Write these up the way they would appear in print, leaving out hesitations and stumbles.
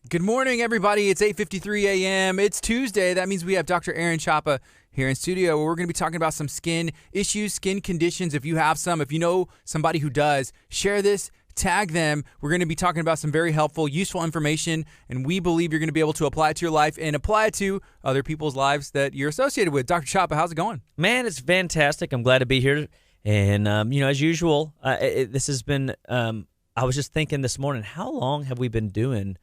Good morning, everybody. It's 8:53 a.m. It's Tuesday. That means we have Dr. Aaron Chapa here in studio, where we're going to be talking about some skin issues, skin conditions. If you have some, if you know somebody who does, share this, tag them. We're going to be talking about some very helpful, useful information, and we believe you're going to be able to apply it to your life and apply it to other people's lives that you're associated with. Dr. Chapa, how's it going? Man, it's fantastic. I'm glad to be here. And, as usual, this has been, I was just thinking this morning, how long have we been doing,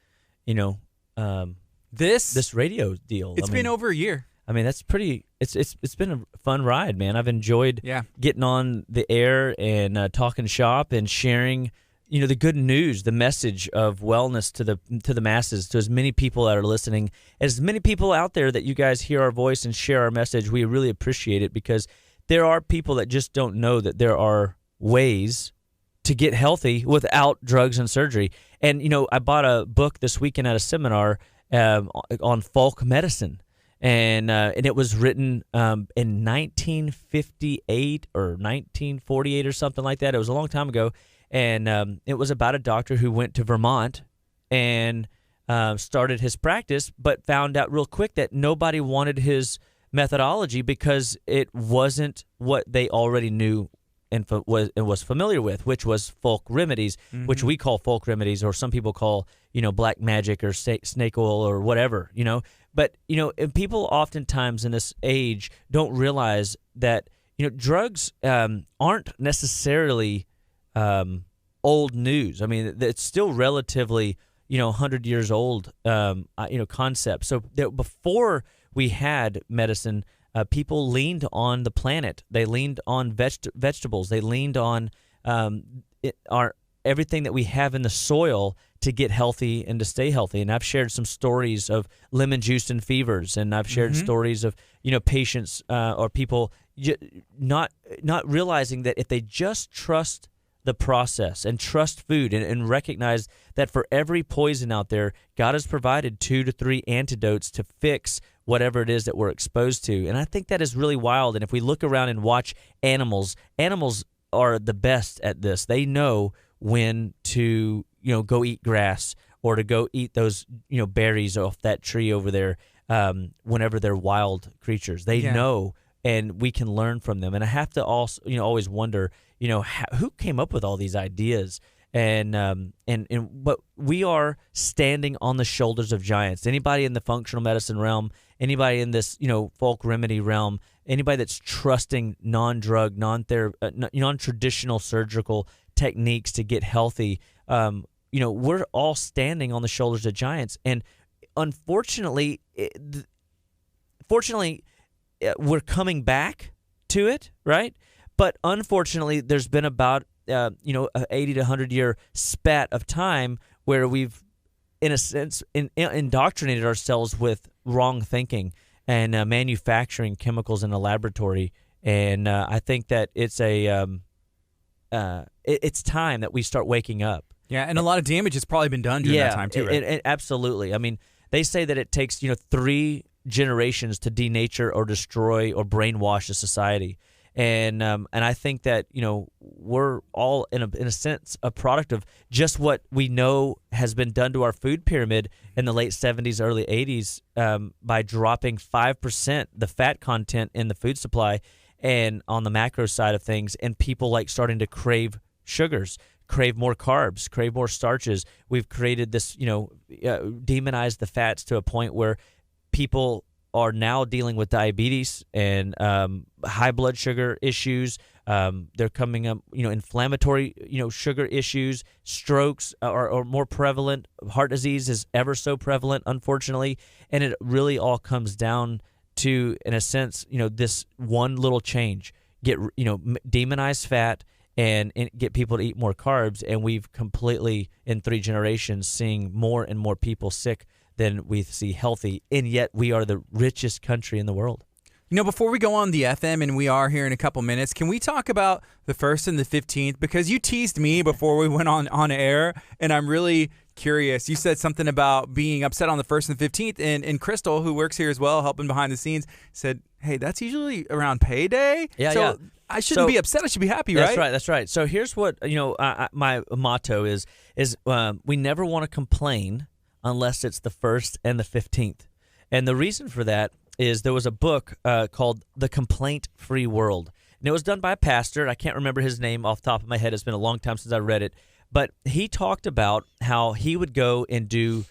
this radio deal? It's been over a year. I mean, that's pretty. It's been a fun ride, man. I've enjoyed getting on the air and talking shop and sharing, the good news, the message of wellness to the masses, to as many people that are listening, as many people out there that you guys hear our voice and share our message. We really appreciate it, because there are people that just don't know that there are ways to get healthy without drugs and surgery. And I bought a book this weekend at a seminar on folk medicine. And it was written in 1958 or 1948 or something like that. It was a long time ago. And it was about a doctor who went to Vermont and started his practice, but found out real quick that nobody wanted his methodology because it wasn't what they already knew and was familiar with, which was folk remedies, which we call folk remedies, or some people call, black magic or snake oil or whatever, But, and people oftentimes in this age don't realize that, drugs aren't necessarily old news. I mean, it's still relatively, 100 years old, concept. So before we had medicine, people leaned on the planet. They leaned on vegetables. They leaned on everything that we have in the soil to get healthy and to stay healthy. And I've shared some stories of lemon juice and fevers, and I've shared stories of patients or people not realizing that if they just trust the process and trust food and recognize that for every poison out there, God has provided 2 to 3 antidotes to fix whatever it is that we're exposed to. And I think that is really wild. And if we look around and watch animals are the best at this. They know when to, go eat grass or to go eat those, berries off that tree over there whenever they're wild creatures. They know, and we can learn from them. And I have to also, always wonder, who came up with all these ideas? But we are standing on the shoulders of giants. Anybody in the functional medicine realm, anybody in this, folk remedy realm, anybody that's trusting non-drug, non-traditional surgical techniques to get healthy, we're all standing on the shoulders of giants. And unfortunately, we're coming back to it, right? But unfortunately, there's been about a 80 to 100 year spat of time where we've, in a sense, indoctrinated ourselves with wrong thinking and manufacturing chemicals in a laboratory. And I think that it's it's time that we start waking up. Yeah, and a lot of damage has probably been done during that time too, right? Absolutely. I mean, they say that it takes 3 generations to denature or destroy or brainwash a society. And I think that we're all in a sense a product of just what we know has been done to our food pyramid in the late 70s, early 80s by dropping 5% the fat content in the food supply and on the macro side of things, and people starting to crave sugars, crave more carbs, crave more starches. We've created this demonized the fats to a point where people are now dealing with diabetes and high blood sugar issues. They're coming up, inflammatory, sugar issues. Strokes are more prevalent. Heart disease is ever so prevalent, unfortunately. And it really all comes down to, in a sense, this one little change. Get, demonize fat and get people to eat more carbs. And we've completely, in 3 generations, seeing more and more people sick than we see healthy, and yet we are the richest country in the world. Before we go on the FM, and we are here in a couple minutes, can we talk about the 1st and the 15th? Because you teased me before we went on air, and I'm really curious. You said something about being upset on the 1st and 15th, and Crystal, who works here as well, helping behind the scenes, said, hey, that's usually around payday. So I shouldn't be upset. I should be happy, right? That's right. So here's what, my motto is we never want to complain unless it's the 1st and the 15th. And the reason for that is there was a book called The Complaint-Free World. And it was done by a pastor. I can't remember his name off the top of my head. It's been a long time since I read it. But he talked about how he would go and do,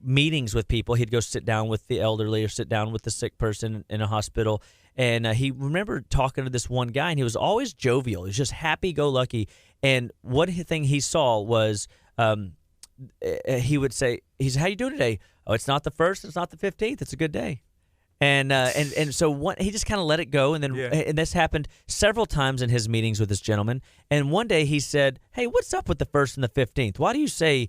meetings with people. He'd go sit down with the elderly or sit down with the sick person in a hospital. And he remembered talking to this one guy, and he was always jovial. He was just happy-go-lucky. And one thing he saw was he would say, how you doing today? Oh, it's not the 1st, it's not the 15th. It's a good day. And so he just kind of let it go, and then and this happened several times in his meetings with this gentleman. And one day he said, "Hey, what's up with the 1st and the 15th? Why do you say,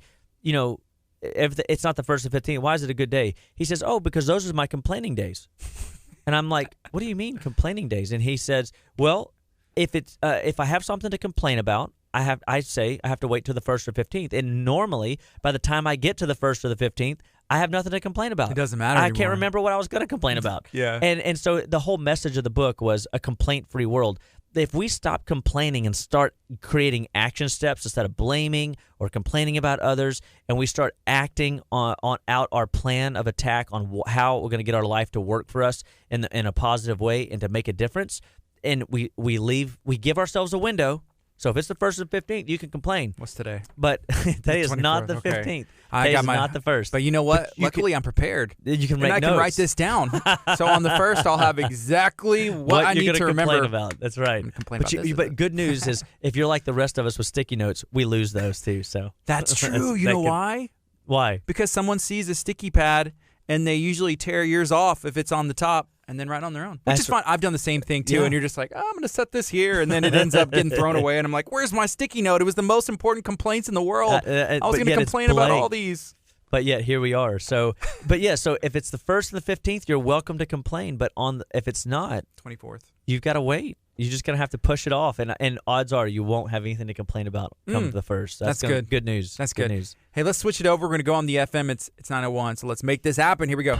if it's not the 1st and 15th, why is it a good day?" He says, "Oh, because those are my complaining days." And I'm like, "What do you mean complaining days?" And he says, "Well, if I have something to complain about, I have to wait till the 1st or 15th. And normally, by the time I get to the 1st or the 15th, I have nothing to complain about. It doesn't matter anymore. I can't remember what I was going to complain about." Yeah. And so the whole message of the book was a complaint-free world. If we stop complaining and start creating action steps instead of blaming or complaining about others, and we start acting on out our plan of attack on how we're going to get our life to work for us in a positive way and to make a difference, and we give ourselves a window. So if it's the 1st and 15th, you can complain. What's today? But today is not the 15th. Okay. Today is not the 1st. But you know what? Luckily, I'm prepared. You can and I notes. can write this down. So on the 1st, I'll have exactly what I need to remember. Complain about. That's right. But good news is, if you're like the rest of us with sticky notes, we lose those too. So that's true. You know why? Why? Because someone sees a sticky pad and they usually tear yours off if it's on the top, and then write on their own, which is fine. I've done the same thing too, and you're just like, "Oh, I'm going to set this here," and then it ends up getting thrown away, and I'm like, "Where's my sticky note? It was the most important complaints in the world. I was going to complain about all these." But yet here we are. So, so if it's the 1st and the 15th, you're welcome to complain. But if it's not, 24th, you've got to wait. You're just going to have to push it off, and odds are you won't have anything to complain about come the 1st. That's good. Good news. That's good news. Hey, let's switch it over. We're going to go on the FM. It's 901. So let's make this happen. Here we go.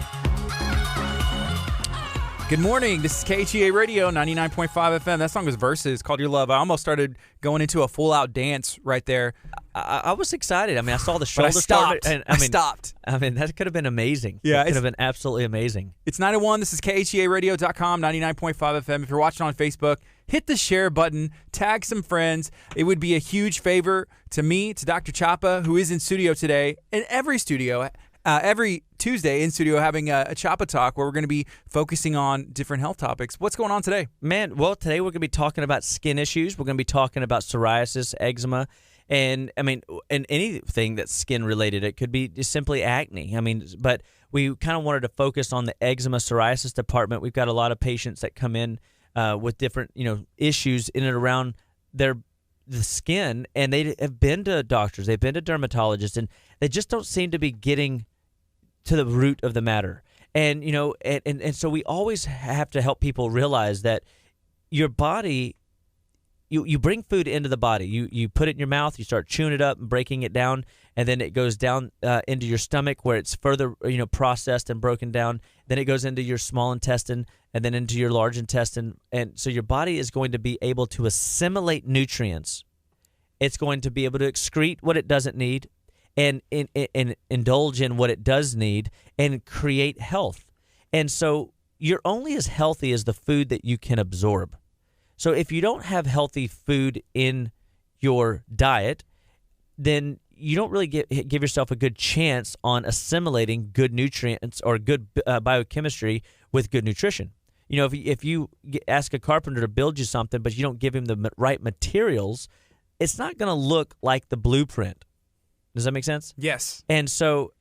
Good morning. This is KHEA Radio, 99.5 FM. That song was Verses, called Your Love. I almost started going into a full-out dance right there. I was excited. I mean, I saw the shoulder. But I stopped. I stopped. I mean, that could have been amazing. Yeah, it could have been absolutely amazing. It's 901. This is KHEARadio.com, 99.5 FM. If you're watching on Facebook, hit the share button, tag some friends. It would be a huge favor to me, to Dr. Chapa, who is in studio today, and every studio, every Tuesday in studio, having a Chapa Talk where we're going to be focusing on different health topics. What's going on today? Man, well, today we're going to be talking about skin issues. We're going to be talking about psoriasis, eczema, and anything that's skin related. It could be just simply acne. But we kind of wanted to focus on the eczema psoriasis department. We've got a lot of patients that come in with different issues in and around the skin, and they have been to doctors, they've been to dermatologists, and they just don't seem to be getting to the root of the matter. And and so we always have to help people realize that your body, you bring food into the body, you put it in your mouth, you start chewing it up and breaking it down, and then it goes down into your stomach where it's further processed and broken down. Then it goes into your small intestine and then into your large intestine. And so your body is going to be able to assimilate nutrients. It's going to be able to excrete what it doesn't need and indulge in what it does need and create health. And so you're only as healthy as the food that you can absorb. So if you don't have healthy food in your diet, then you don't really give yourself a good chance on assimilating good nutrients or good biochemistry with good nutrition. If you ask a carpenter to build you something, but you don't give him the right materials, it's not going to look like the blueprint. Does that make sense? Yes. And so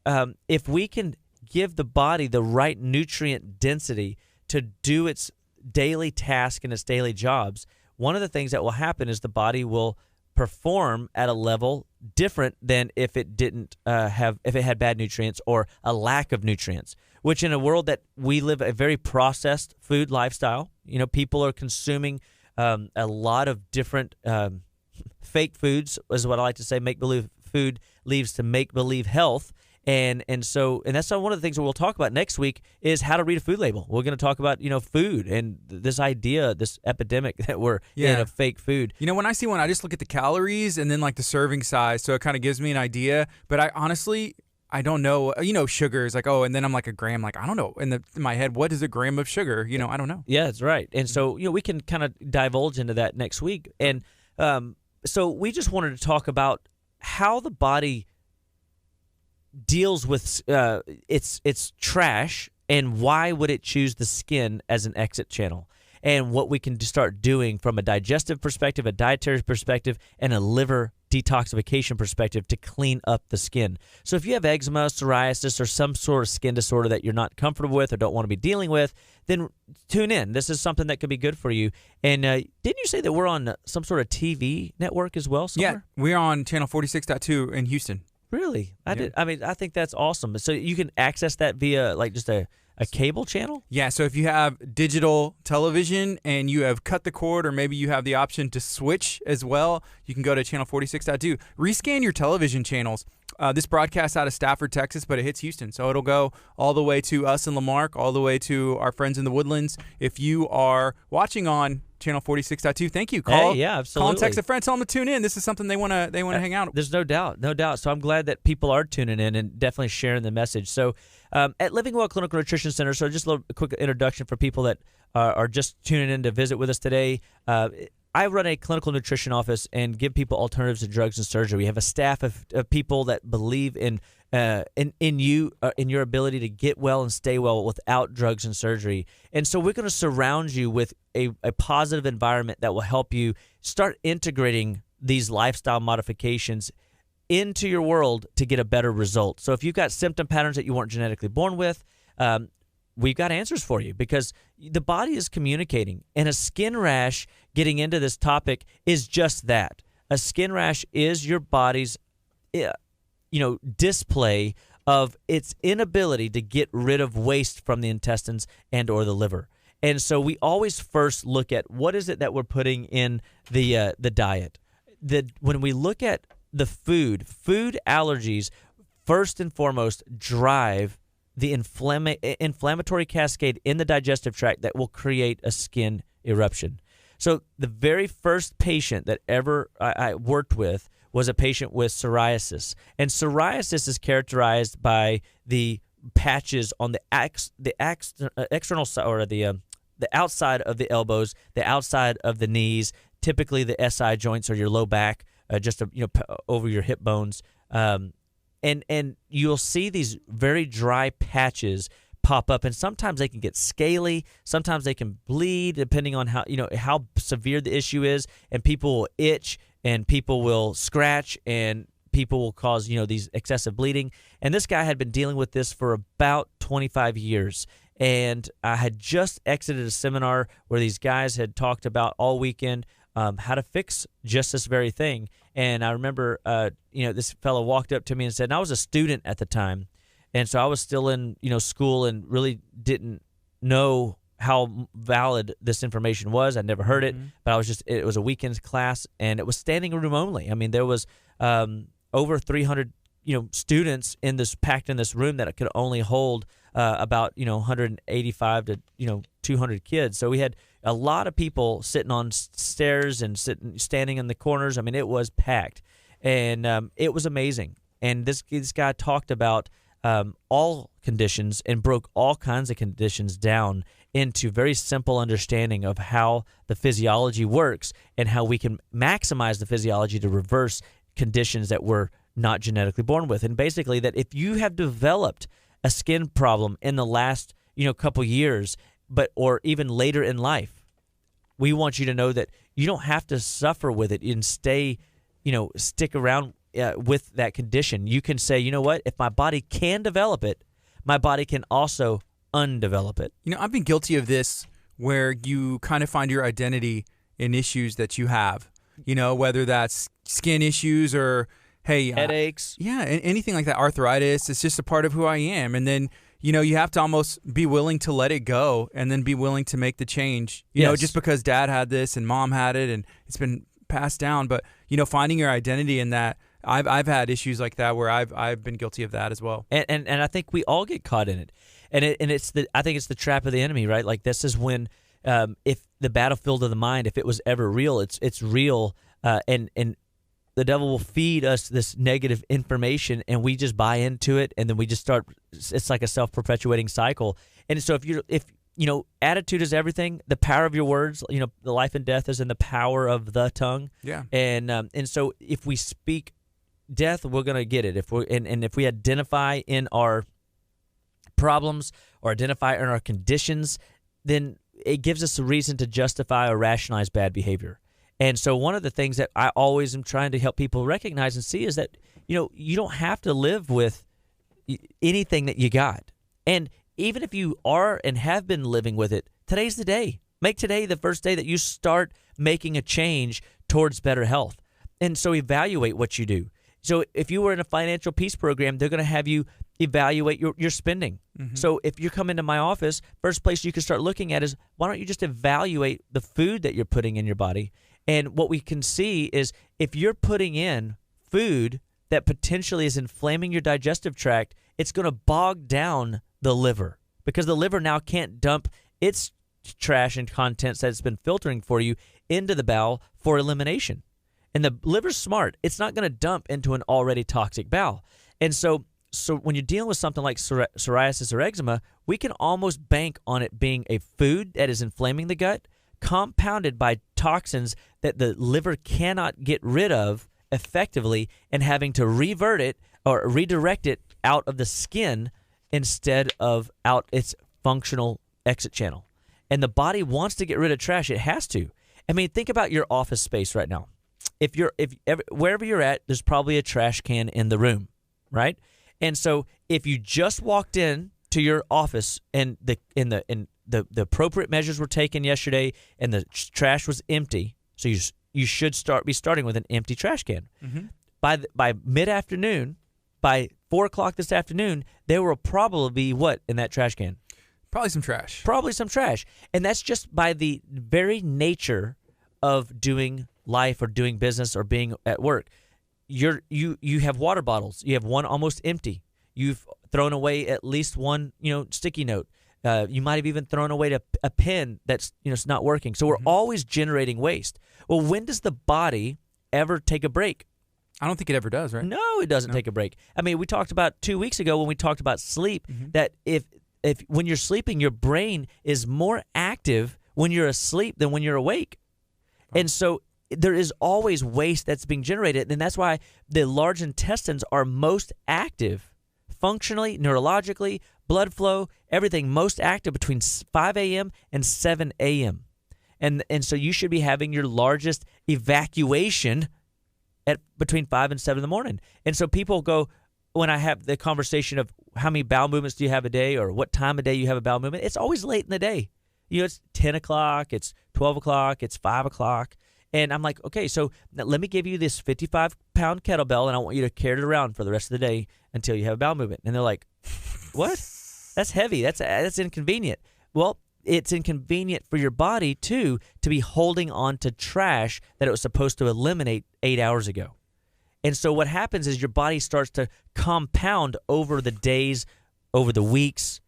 if we can give the body the right nutrient density to do its daily task and its daily jobs, one of the things that will happen is the body will perform at a level different than if it didn't if it had bad nutrients or a lack of nutrients. Which, in a world that we live a very processed food lifestyle, people are consuming a lot of different fake foods, is what I like to say. Make-believe food leads to make-believe health. And that's one of the things that we'll talk about next week is how to read a food label. We're going to talk about, food and this idea, this epidemic that we're in of fake food. When I see one, I just look at the calories and then like the serving size. So it kind of gives me an idea. But I honestly, I don't know, sugar is like, oh, and then I'm like a gram, like, I don't know. In my head, what is a gram of sugar? I don't know. Yeah, that's right. And so, we can kind of divulge into that next week. And so we just wanted to talk about how the body deals with its trash, and why would it choose the skin as an exit channel, and what we can start doing from a digestive perspective, a dietary perspective, and a liver detoxification perspective to clean up the skin. So if you have eczema, psoriasis, or some sort of skin disorder that you're not comfortable with or don't want to be dealing with, then tune in. This is something that could be good for you. And didn't you say that we're on some sort of TV network as well somewhere? Yeah, we're on channel 46.2 in Houston. Really? I think that's awesome. So you can access that via like just a cable channel? Yeah, so if you have digital television and you have cut the cord, or maybe you have the option to switch as well, you can go to channel 46.2. Rescan your television channels. This broadcasts out of Stafford, Texas, but it hits Houston. So it'll go all the way to us in Lamarck, all the way to our friends in the Woodlands. If you are watching on channel 46.2, thank you. Call, absolutely. Call and text a friend, tell them to tune in. This is something they want to hang out. There's no doubt. So I'm glad that people are tuning in and definitely sharing the message. So at Living Well Clinical Nutrition Center, so just a quick introduction for people that are just tuning in to visit with us today. I run a clinical nutrition office and give people alternatives to drugs and surgery. We have a staff of people that believe in your ability to get well and stay well without drugs and surgery. And so we're going to surround you with a positive environment that will help you start integrating these lifestyle modifications into your world to get a better result. So if you've got symptom patterns that you weren't genetically born with, we've got answers for you, because the body is communicating. And a skin rash, getting into this topic, is just that. A skin rash is your body's display of its inability to get rid of waste from the intestines and or the liver. And so we always first look at what is it that we're putting in the diet. When we look at the food allergies, first and foremost, drive the inflammatory cascade in the digestive tract that will create a skin eruption. So the very first patient that ever I worked with was a patient with psoriasis. And psoriasis is characterized by the patches on the external side, or the outside of the elbows, the outside of the knees, typically the SI joints or your low back, just over your hip bones. And you'll see these very dry patches pop up, and sometimes they can get scaly, sometimes they can bleed, depending on how severe the issue is, and people will itch, and people will scratch, and people will cause these excessive bleeding. And this guy had been dealing with this for about 25 years. And I had just exited a seminar where these guys had talked about all weekend how to fix just this very thing. And I remember, this fellow walked up to me and said, and I was a student at the time, and so I was still in, school, and really didn't know how valid this information was. I'd never heard it, but it was a weekend class, and it was standing room only. I mean, there was over 300, students packed in this room that could only hold about 185 to 200 kids. So we had a lot of people sitting on stairs and standing in the corners. I mean, it was packed, and it was amazing. And this guy talked about all conditions and broke all kinds of conditions down into very simple understanding of how the physiology works and how we can maximize the physiology to reverse conditions that we're not genetically born with. And basically that if you have developed a skin problem in the last couple years, or even later in life, we want you to know that you don't have to suffer with it and stick around with that condition. You can say, you know what, if my body can develop it, my body can also undevelop it. I've been guilty of this, where you kind of find your identity in issues that you have, whether that's skin issues or, hey, headaches. Anything like that, arthritis. It's just a part of who I am. And then, you have to almost be willing to let it go, and then be willing to make the change, just because dad had this and mom had it and it's been passed down. But, finding your identity in that, I've had issues like that where I've been guilty of that as well. And I think we all get caught in it. I think it's the trap of the enemy, right? Like, this is when, if the battlefield of the mind, if it was ever real, it's real. And will feed us this negative information, and we just buy into it, and then we just start. It's like a self-perpetuating cycle. And so if attitude is everything. The power of your words, the life and death is in the power of the tongue. Yeah. And so if we speak death, we're gonna get it. If we identify in our problems or identify in our conditions, then it gives us a reason to justify or rationalize bad behavior. And so one of the things that I always am trying to help people recognize and see is that you don't have to live with anything that you got. And even if you are and have been living with it, today's the day. Make today the first day that you start making a change towards better health. And so evaluate what you do. So if you were in a financial peace program, they're going to have you evaluate your spending. Mm-hmm. So if you come into my office, first place you can start looking at is, why don't you just evaluate the food that you're putting in your body? And what we can see is if you're putting in food that potentially is inflaming your digestive tract, it's going to bog down the liver, because the liver now can't dump its trash and contents that it's been filtering for you into the bowel for elimination. And the liver's smart. It's not going to dump into an already toxic bowel. And so when you're dealing with something like psoriasis or eczema, we can almost bank on it being a food that is inflaming the gut, compounded by toxins that the liver cannot get rid of effectively, and having to revert it or redirect it out of the skin instead of out its functional exit channel. And the body wants to get rid of trash. It has to. I mean, think about your office space right now. Wherever you're at, there's probably a trash can in the room, right? And so if you just walked in to your office and the appropriate measures were taken yesterday and the trash was empty, so you should be starting with an empty trash can. Mm-hmm. By mid-afternoon, by 4 o'clock this afternoon, there will probably be what in that trash can? Probably some trash. Probably some trash. And that's just by the very nature of doing life or doing business or being at work. You have water bottles. You have one almost empty. You've thrown away at least one sticky note. You might have even thrown away a pen that's it's not working. So we're always generating waste. Well, when does the body ever take a break? I don't think it ever does, right? No, it doesn't take a break. I mean, we talked about 2 weeks ago when we talked about sleep, that if when you're sleeping, your brain is more active when you're asleep than when you're awake. Wow. And so there is always waste that's being generated, and that's why the large intestines are most active functionally, neurologically, blood flow, everything most active between 5 a.m. and 7 a.m. And so you should be having your largest evacuation at between 5 and 7 in the morning. And so people go, when I have the conversation of how many bowel movements do you have a day or what time of day you have a bowel movement, it's always late in the day. It's 10 o'clock, it's 12 o'clock, it's 5 o'clock. And I'm like, okay, so now let me give you this 55-pound kettlebell, and I want you to carry it around for the rest of the day until you have a bowel movement. And they're like, what? That's heavy. That's inconvenient. Well, it's inconvenient for your body, too, to be holding on to trash that it was supposed to eliminate 8 hours ago. And so what happens is your body starts to compound over the days, over the weeks,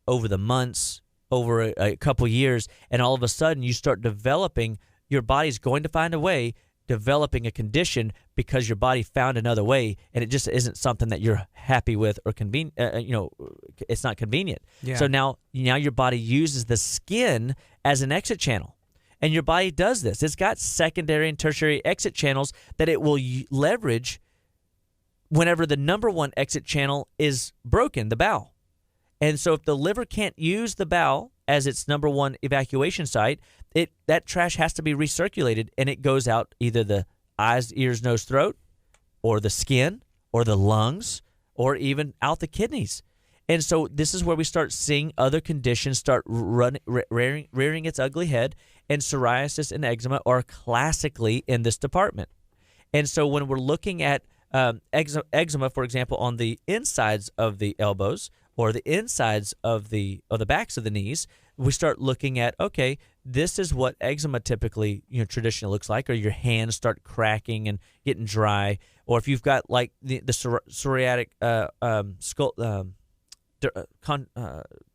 over the months, over a couple years, and all of a sudden you start developing, your body's going to find a way, developing a condition because your body found another way, and it just isn't something that you're happy with or convenient. It's not convenient. Yeah. So now your body uses the skin as an exit channel, and your body does this. It's got secondary and tertiary exit channels that it will leverage whenever the number one exit channel is broken, the bowel. And so if the liver can't use the bowel as its number one evacuation site, that trash has to be recirculated, and it goes out either the eyes, ears, nose, throat, or the skin, or the lungs, or even out the kidneys. And so this is where we start seeing other conditions start rearing its ugly head, and psoriasis and eczema are classically in this department. And so when we're looking at eczema, for example, on the insides of the elbows or the insides of the backs of the knees, we start looking at, okay, this is what eczema typically, traditionally looks like, or your hands start cracking and getting dry, or if you've got like the psoriatic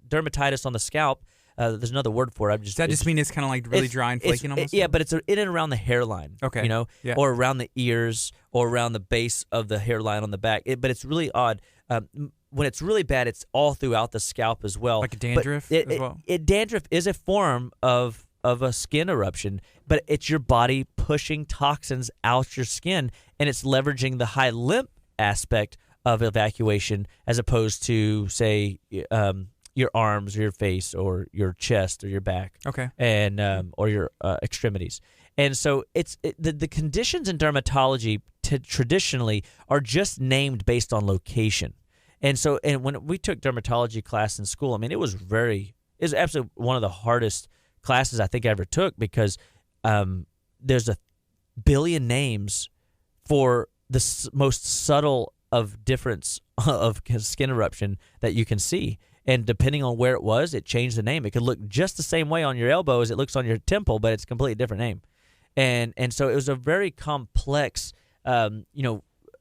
dermatitis on the scalp, There's another word for it. Does that just mean it's kind of like really dry and flaky almost? Yeah, but it's in and around the hairline. Okay. You know, or around the ears, or around the base of the hairline on the back. But it's really odd. When it's really bad, it's all throughout the scalp as well. Like a dandruff as well? Dandruff is a form of a skin eruption, but it's your body pushing toxins out your skin, and it's leveraging the high lymph aspect of evacuation as opposed to, say, your arms or your face or your chest or your back, and or your extremities. And so the conditions in dermatology traditionally are just named based on location. And when we took dermatology class in school, I mean, it was absolutely one of the hardest classes I think I ever took, because there's 1 billion names for the most subtle of difference of skin eruption that you can see. And depending on where it was, it changed the name. It could look just the same way on your elbow as it looks on your temple, but it's a completely different name. And so it was a very complex,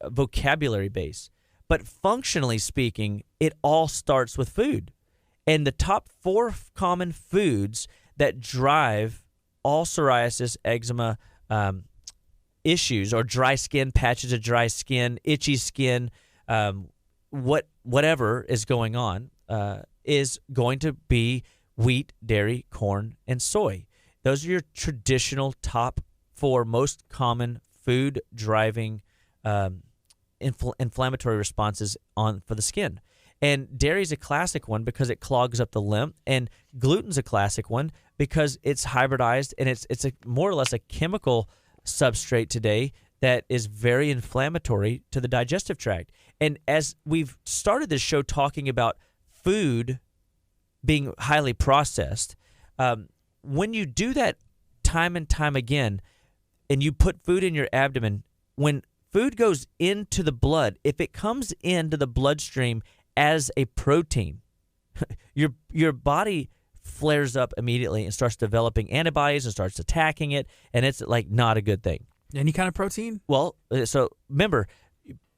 vocabulary base. But functionally speaking, it all starts with food. And the top 4 common foods that drive all psoriasis, eczema issues, or dry skin, patches of dry skin, itchy skin, whatever is going on, is going to be wheat, dairy, corn, and soy. Those are your traditional top 4 most common food-driving inflammatory responses for the skin. And dairy's a classic one because it clogs up the lymph, and gluten's a classic one because it's hybridized, and it's more or less a chemical substrate today that is very inflammatory to the digestive tract. And as we've started this show talking about food being highly processed, when you do that time and time again, and you put food in your abdomen, when food goes into the blood, if it comes into the bloodstream as a protein, your body flares up immediately and starts developing antibodies and starts attacking it, and it's like not a good thing. Any kind of protein? Well, so remember,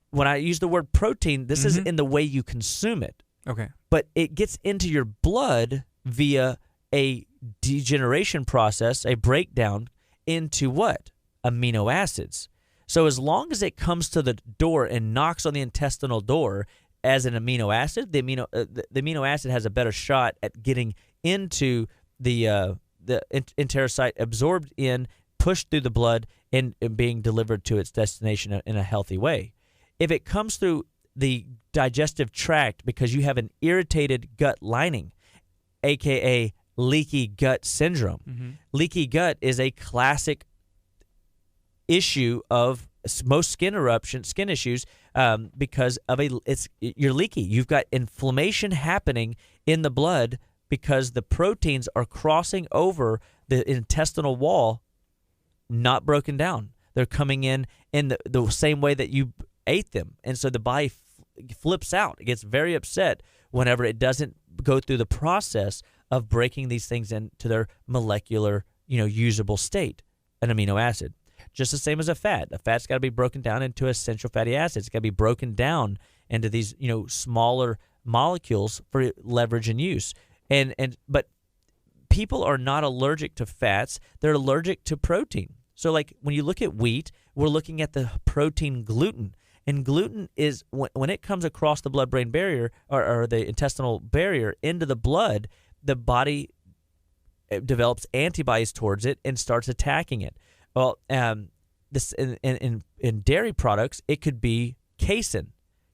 when I use the word protein, this is in the way you consume it. Okay. But it gets into your blood via a degeneration process, a breakdown into what? Amino acids. So as long as it comes to the door and knocks on the intestinal door as an amino acid, the amino acid has a better shot at getting into the enterocyte, absorbed in, pushed through the blood, and being delivered to its destination in a healthy way. If it comes through the digestive tract because you have an irritated gut lining, aka leaky gut syndrome. Leaky gut is a classic issue of most skin issues because of you're leaky. You've got inflammation happening in the blood because the proteins are crossing over the intestinal wall, not broken down. They're coming in the same way that you ate them, and so the body flips out. It gets very upset whenever it doesn't go through the process of breaking these things into their molecular, usable state, an amino acid. Just the same as a fat. A fat's got to be broken down into essential fatty acids. It's got to be broken down into these, smaller molecules for leverage and use. But people are not allergic to fats. They're allergic to protein. So like when you look at wheat, we're looking at the protein gluten. And gluten is, when it comes across the blood-brain barrier or the intestinal barrier into the blood, the body develops antibodies towards it and starts attacking it. Well, this in dairy products, it could be casein.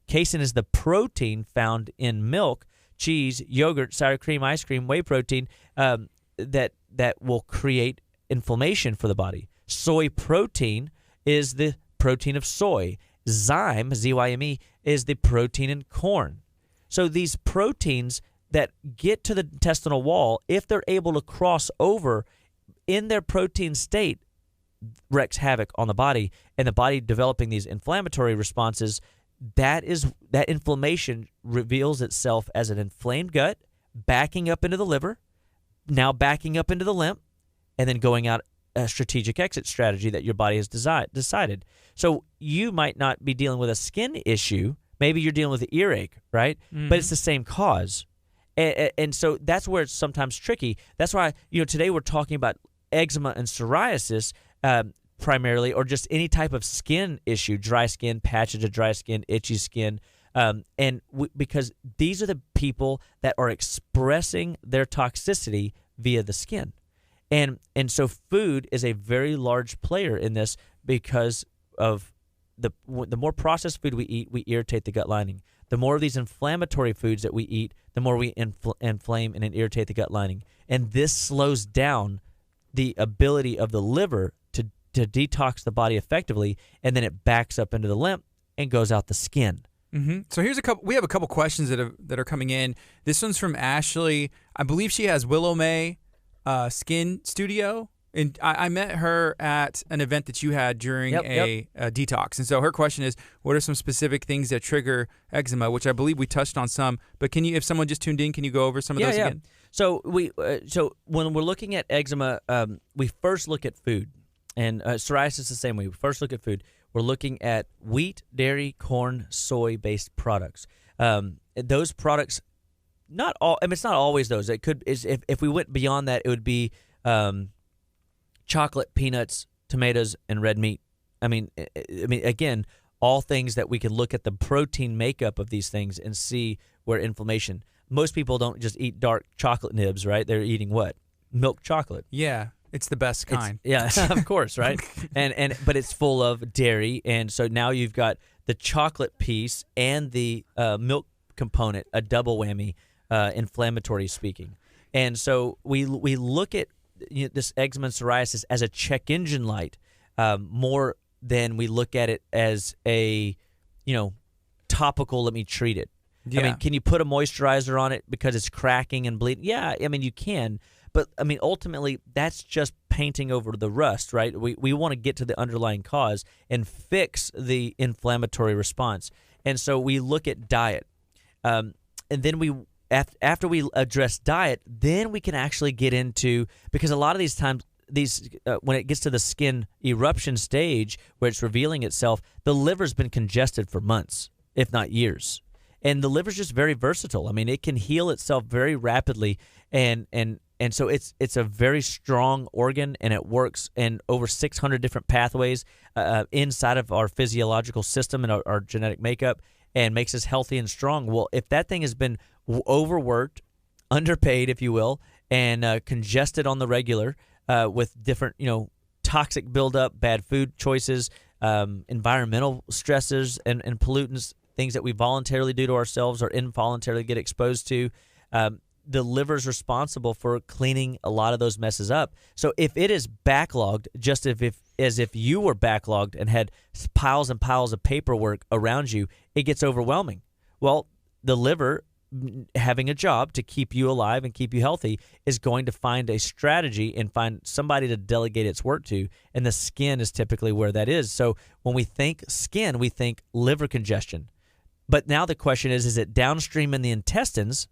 Casein is the protein found in milk, cheese, yogurt, sour cream, ice cream, whey protein that will create inflammation for the body. Soy protein is the protein of soy. Zyme, Z-Y-M-E, is the protein in corn. So these proteins that get to the intestinal wall, if they're able to cross over in their protein state, wreaks havoc on the body, and the body developing these inflammatory responses. That inflammation reveals itself as an inflamed gut, backing up into the liver, now backing up into the lymph, and then going out a strategic exit strategy that your body has decided. So you might not be dealing with a skin issue. Maybe you're dealing with an earache, right? But it's the same cause. And so that's where it's sometimes tricky. That's why, today we're talking about eczema and psoriasis primarily, or just any type of skin issue, dry skin, patches of dry skin, itchy skin. Because these are the people that are expressing their toxicity via the skin. And so food is a very large player in this because of the more processed food we eat, we irritate the gut lining. The more of these inflammatory foods that we eat, the more we inflame and irritate the gut lining. And this slows down the ability of the liver to detox the body effectively, and then it backs up into the lymph and goes out the skin. Mm-hmm. So we have a couple questions that are coming in. This one's from Ashley. I believe she has Willow May Skin Studio. And I met her at an event that you had during a detox. And so her question is, what are some specific things that trigger eczema, which I believe we touched on some. But if someone just tuned in, can you go over some of those again? So when we're looking at eczema, we first look at food. And psoriasis the same way. We first look at food. We're looking at wheat, dairy, corn, soy-based products. Those products, not all. I mean, it's not always those. It could. If we went beyond that, it would be chocolate, peanuts, tomatoes, and red meat. I mean, again, all things that we can look at the protein makeup of these things and see where inflammation. Most people don't just eat dark chocolate nibs, right? They're eating what? Milk chocolate. Yeah, it's the best kind. Of course, right? But it's full of dairy, and so now you've got the chocolate piece and the milk component, a double whammy, inflammatory speaking. And so we look at this eczema and psoriasis as a check engine light more than we look at it as a topical, let me treat it. I mean, can you put a moisturizer on it because it's cracking and bleeding? Yeah, I mean, you can. But, I mean, ultimately, that's just painting over the rust, right? We want to get to the underlying cause and fix the inflammatory response. And so we look at diet. And then after we address diet, then we can actually get into, because a lot of these times, when it gets to the skin eruption stage where it's revealing itself, the liver's been congested for months, if not years. And the liver's just very versatile. I mean, it can heal itself very rapidly, and so it's a very strong organ, and it works in over 600 different pathways inside of our physiological system and our genetic makeup, and makes us healthy and strong. Well, if that thing has been overworked, underpaid, if you will, and congested on the regular with different, toxic buildup, bad food choices, environmental stresses and pollutants, things that we voluntarily do to ourselves or involuntarily get exposed to, the liver's responsible for cleaning a lot of those messes up. So if it is backlogged, just as if you were backlogged and had piles and piles of paperwork around you, it gets overwhelming. Well, the liver, having a job to keep you alive and keep you healthy, is going to find a strategy and find somebody to delegate its work to, and the skin is typically where that is. So when we think skin, we think liver congestion. But now the question is it downstream in the intestines?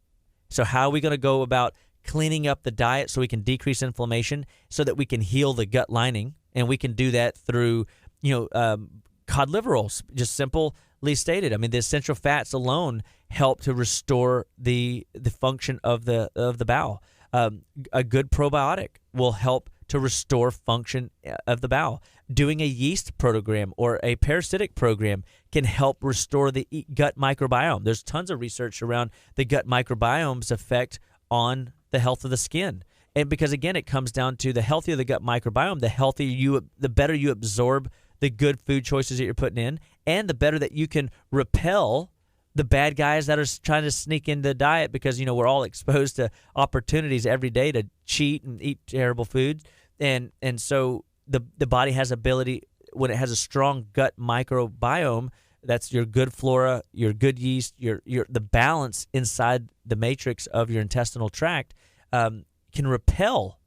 So how are we going to go about cleaning up the diet so we can decrease inflammation so that we can heal the gut lining? And we can do that through, cod liver oil, just simply stated. I mean, the essential fats alone help to restore the function of the bowel. A good probiotic will help to restore function of the bowel. Doing a yeast program or a parasitic program can help restore the gut microbiome. There's tons of research around the gut microbiome's effect on the health of the skin. And because, again, it comes down to the healthier the gut microbiome, the better you absorb the good food choices that you're putting in, and the better that you can repel the bad guys that are trying to sneak into the diet, because, we're all exposed to opportunities every day to cheat and eat terrible food. And so the body has ability, when it has a strong gut microbiome, that's your good flora, your good yeast, your the balance inside the matrix of your intestinal tract, can repel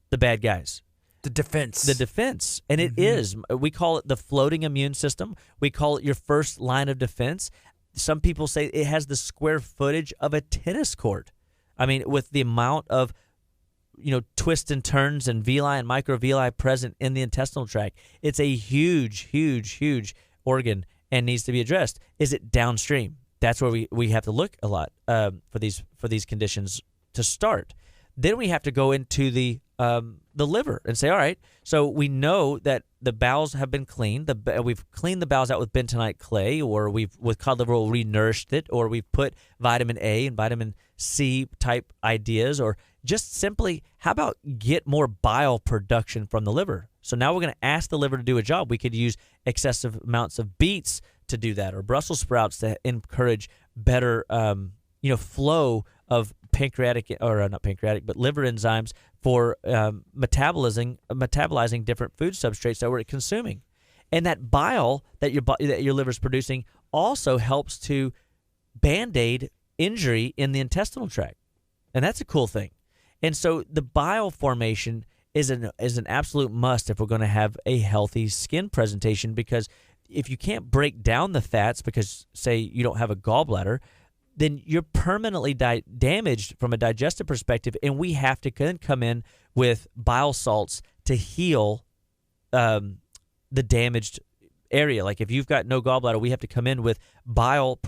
the bad guys. The defense. And it is. We call it the floating immune system. We call it your first line of defense. Some people say it has the square footage of a tennis court. I mean, with the amount of twists and turns and villi and microvilli present in the intestinal tract, it's a huge, huge, huge organ and needs to be addressed. Is it downstream? that's where we have to look a lot for these conditions to start. Then we have to go into the liver and say, all right, so we know that the bowels have been cleaned. We've cleaned the bowels out with bentonite clay, or we've with cod liver oil renourished it, or we've put vitamin A and vitamin C type ideas, or just simply, how about get more bile production from the liver? So now we're going to ask the liver to do a job. We could use excessive amounts of beets to do that, or Brussels sprouts to encourage better flow of liver enzymes for metabolizing different food substrates that we're consuming. And that bile that your liver's producing also helps to band-aid injury in the intestinal tract. And that's a cool thing. And so the bile formation is an absolute must if we're going to have a healthy skin presentation, because if you can't break down the fats because, say, you don't have a gallbladder, then you're permanently damaged from a digestive perspective, and we have to then come in with bile salts to heal the damaged area. Like if you've got no gallbladder, we have to come in with bile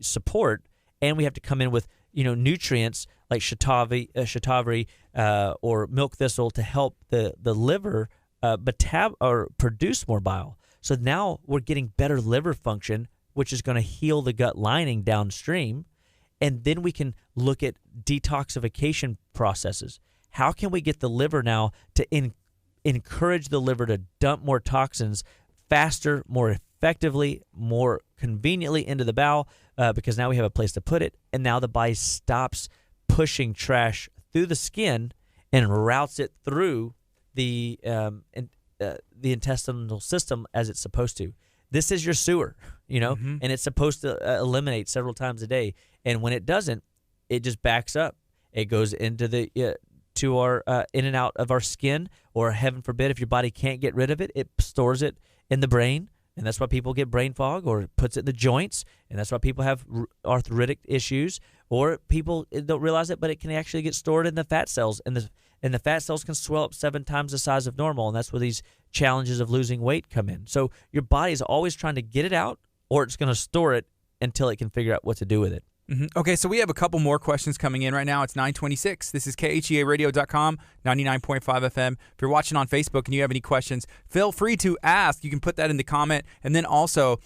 support, and we have to come in with nutrients like shatavari or milk thistle to help the liver produce more bile. So now we're getting better liver function, which is going to heal the gut lining downstream. And then we can look at detoxification processes. How can we get the liver now to encourage the liver to dump more toxins faster, more effectively, more conveniently into the bowel, because now we have a place to put it, and now the body stops pushing trash through the skin and routes it through the intestinal system as it's supposed to. This is your sewer, and it's supposed to eliminate several times a day. And when it doesn't, it just backs up. It goes into to our in and out of our skin, or heaven forbid, if your body can't get rid of it, it stores it in the brain. And that's why people get brain fog, or it puts it in the joints. And that's why people have arthritic issues, or people don't realize it, but it can actually get stored in the fat cells. And the fat cells can swell up 7 times the size of normal. And that's where these challenges of losing weight come in. So your body is always trying to get it out, or it's going to store it until it can figure out what to do with it. Okay, so we have a couple more questions coming in right now. It's 9:26. This is KHEAradio.com, 99.5 FM. If you're watching on Facebook and you have any questions, feel free to ask. You can put that in the comment. And then also,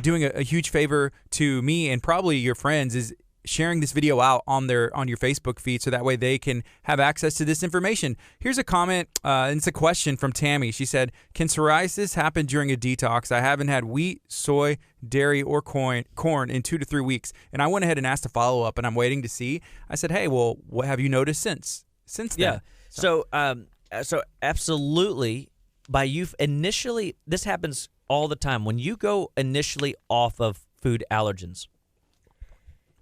doing a huge favor to me and probably your friends is sharing this video out on your Facebook feed, so that way they can have access to this information. Here's a comment, and it's a question from Tammy. She said, "Can psoriasis happen during a detox? I haven't had wheat, soy, dairy, or corn in 2 to 3 weeks." And I went ahead and asked a follow-up, and I'm waiting to see. I said, "Hey, well, what have you noticed since then?" Yeah. So absolutely, initially, this happens all the time. When you go initially off of food allergens,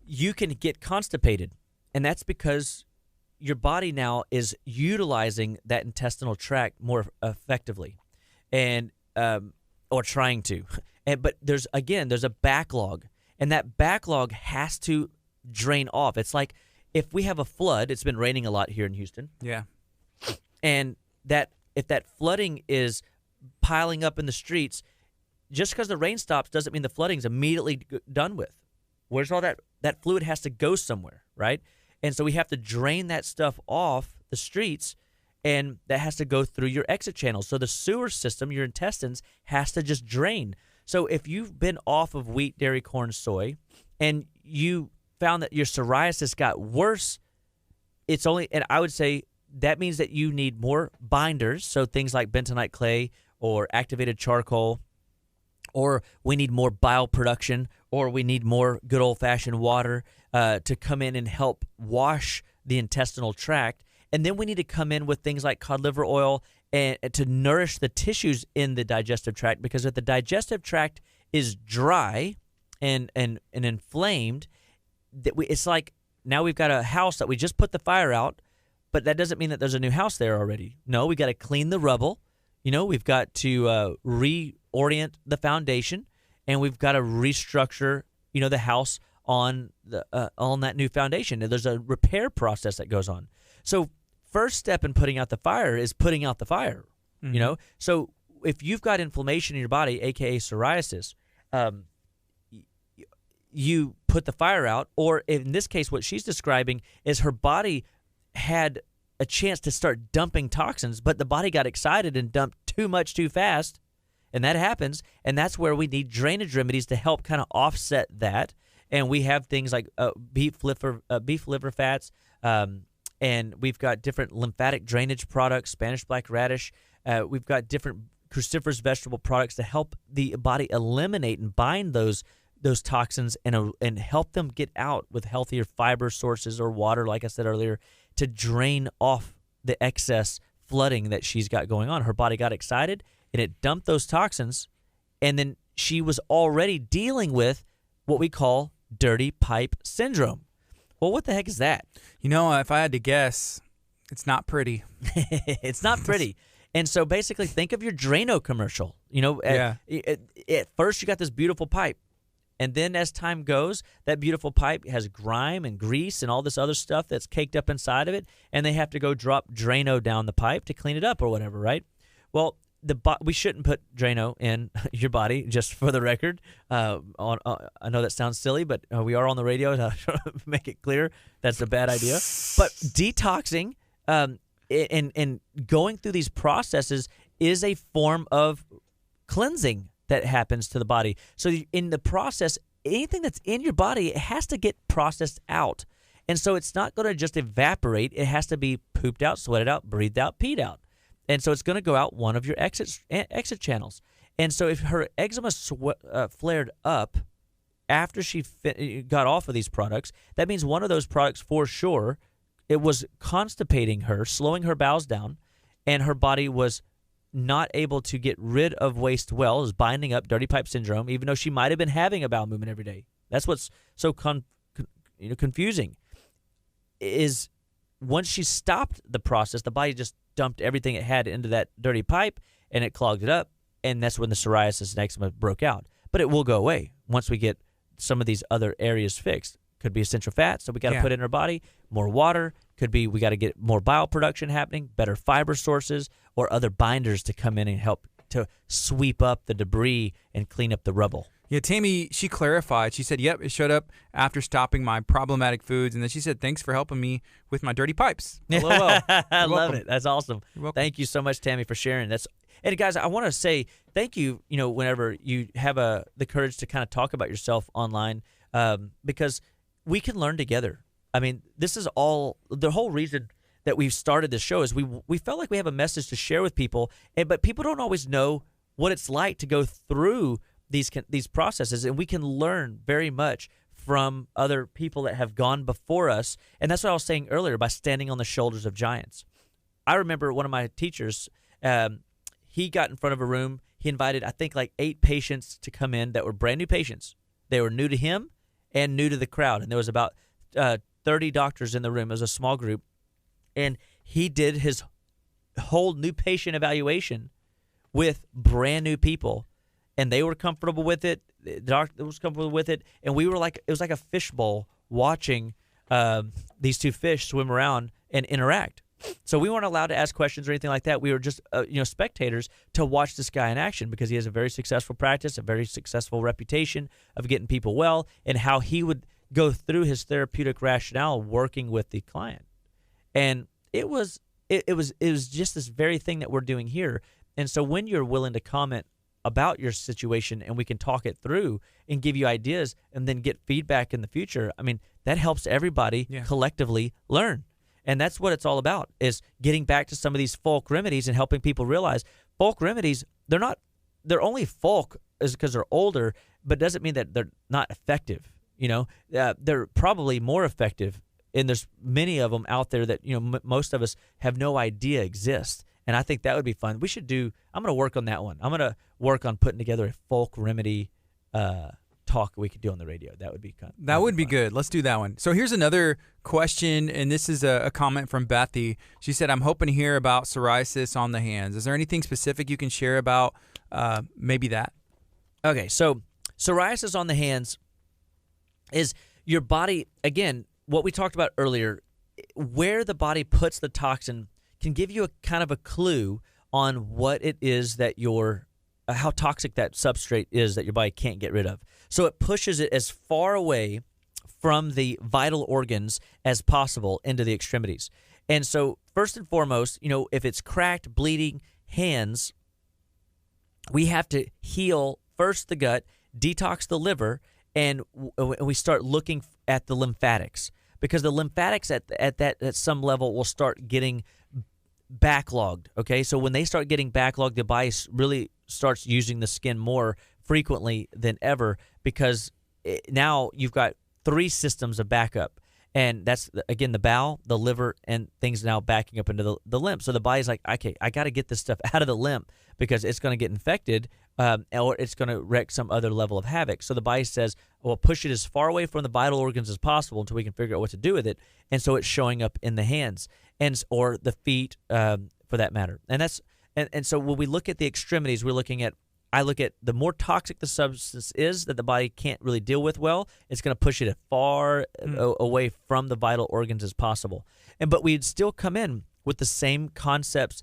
you can get constipated, and that's because your body now is utilizing that intestinal tract more effectively, and or trying to. But there's a backlog, and that backlog has to drain off. It's like if we have a flood. It's been raining a lot here in Houston. Yeah, and if that flooding is piling up in the streets, just because the rain stops doesn't mean the flooding's immediately done with. Where's all that fluid has to go somewhere, right? And so we have to drain that stuff off the streets, and that has to go through your exit channels. So the sewer system, your intestines, has to just drain. So if you've been off of wheat, dairy, corn, soy, and you found that your psoriasis got worse, and I would say that means that you need more binders, so things like bentonite clay or activated charcoal, or we need more bile production, or we need more good old-fashioned water to come in and help wash the intestinal tract. And then we need to come in with things like cod liver oil and to nourish the tissues in the digestive tract, because if the digestive tract is dry and inflamed, it's like now we've got a house that we just put the fire out, but that doesn't mean that there's a new house there already. No, we got to clean the rubble. We've got to reorient the foundation, and we've got to restructure, the house on that new foundation. And there's a repair process that goes on. So first step in putting out the fire is putting out the fire. So if you've got inflammation in your body, aka psoriasis, you put the fire out, or in this case, what she's describing is her body had a chance to start dumping toxins, but the body got excited and dumped too much too fast, and that happens, and that's where we need drainage remedies to help kind of offset that. And we have things like beef liver fats, and we've got different lymphatic drainage products, Spanish black radish. We've got different cruciferous vegetable products to help the body eliminate and bind those toxins and help them get out with healthier fiber sources or water, like I said earlier, to drain off the excess flooding that she's got going on. Her body got excited, and it dumped those toxins, and then she was already dealing with what we call dirty pipe syndrome. Well, what the heck is that? If I had to guess, it's not pretty. It's not pretty. And so basically think of your Drano commercial. At first you got this beautiful pipe. And then as time goes, that beautiful pipe has grime and grease and all this other stuff that's caked up inside of it, and they have to go drop Drano down the pipe to clean it up or whatever, right? Well, we shouldn't put Drano in your body, just for the record. I know that sounds silly, but we are on the radio to make it clear that's a bad idea. But detoxing and going through these processes is a form of cleansing that happens to the body. So in the process, anything that's in your body, it has to get processed out. And so it's not going to just evaporate. It has to be pooped out, sweated out, breathed out, peed out. And so it's going to go out one of your exit channels. And so if her eczema flared up after she got off of these products, that means one of those products for sure, it was constipating her, slowing her bowels down, and her body was not able to get rid of waste well, is binding up dirty pipe syndrome, even though she might have been having a bowel movement every day. That's what's so confusing, is once she stopped the process, the body just dumped everything it had into that dirty pipe, and it clogged it up, and that's when the psoriasis and eczema broke out. But it will go away once we get some of these other areas fixed. Could be essential fat, so we got to put in our body more water. Could be we got to get more bile production happening, better fiber sources, or other binders to come in and help to sweep up the debris and clean up the rubble. Yeah, Tammy, she clarified. She said, yep, it showed up after stopping my problematic foods. And then she said, thanks for helping me with my dirty pipes. LOL. I love it. That's awesome. Thank you so much, Tammy, for sharing. And guys, I want to say thank you, whenever you have the courage to kind of talk about yourself online, because we can learn together. I mean, this is all the whole reason that we've started this show is we felt like we have a message to share with people, but people don't always know what it's like to go through these processes, and we can learn very much from other people that have gone before us. And that's what I was saying earlier, by standing on the shoulders of giants. I remember one of my teachers, he got in front of a room. He invited, I think, like 8 patients to come in that were brand new patients. They were new to him and new to the crowd. And there was about 30 doctors in the room. It was a small group. And he did his whole new patient evaluation with brand new people. And they were comfortable with it. The doctor was comfortable with it. And we were like, it was like a fishbowl watching these 2 fish swim around and interact. So we weren't allowed to ask questions or anything like that. We were just, spectators to watch this guy in action, because he has a very successful practice, a very successful reputation of getting people well, and how he would go through his therapeutic rationale working with the client. And it was just this very thing that we're doing here. And so when you're willing to comment about your situation and we can talk it through and give you ideas and then get feedback in the future, I mean, that helps everybody collectively learn. And that's what it's all about, is getting back to some of these folk remedies and helping people realize folk remedies, they're only folk is because they're older, but doesn't mean that they're not effective. They're probably more effective, and there's many of them out there that, most of us have no idea exist. And I think that would be fun. I'm going to work on that one. I'm going to work on putting together a folk remedy talk we could do on the radio. That would be fun. That would be good. Let's do that one. So here's another question, and this is a comment from Bethy. She said, I'm hoping to hear about psoriasis on the hands. Is there anything specific you can share about maybe that? Okay, so psoriasis on the hands is your body, again, what we talked about earlier, where the body puts the toxin can give you a kind of a clue on what it is that you're how toxic that substrate is that your body can't get rid of. So it pushes it as far away from the vital organs as possible into the extremities. And so first and foremost, if it's cracked, bleeding hands, we have to heal first the gut, detox the liver, and we start looking at the lymphatics, because the lymphatics at some level will start getting backlogged. Okay, so when they start getting backlogged, the body really starts using the skin more frequently than ever, because now you've got 3 systems of backup. And that's, again, the bowel, the liver, and things now backing up into the lymph. So the body's like, okay, I got to get this stuff out of the lymph because it's going to get infected, or it's going to wreak some other level of havoc. So the body says, well, push it as far away from the vital organs as possible until we can figure out what to do with it. And so it's showing up in the hands or the feet, for that matter. And so when we look at the extremities, I look at the more toxic the substance is that the body can't really deal with well, it's going to push it as far away from the vital organs as possible. But we'd still come in with the same concepts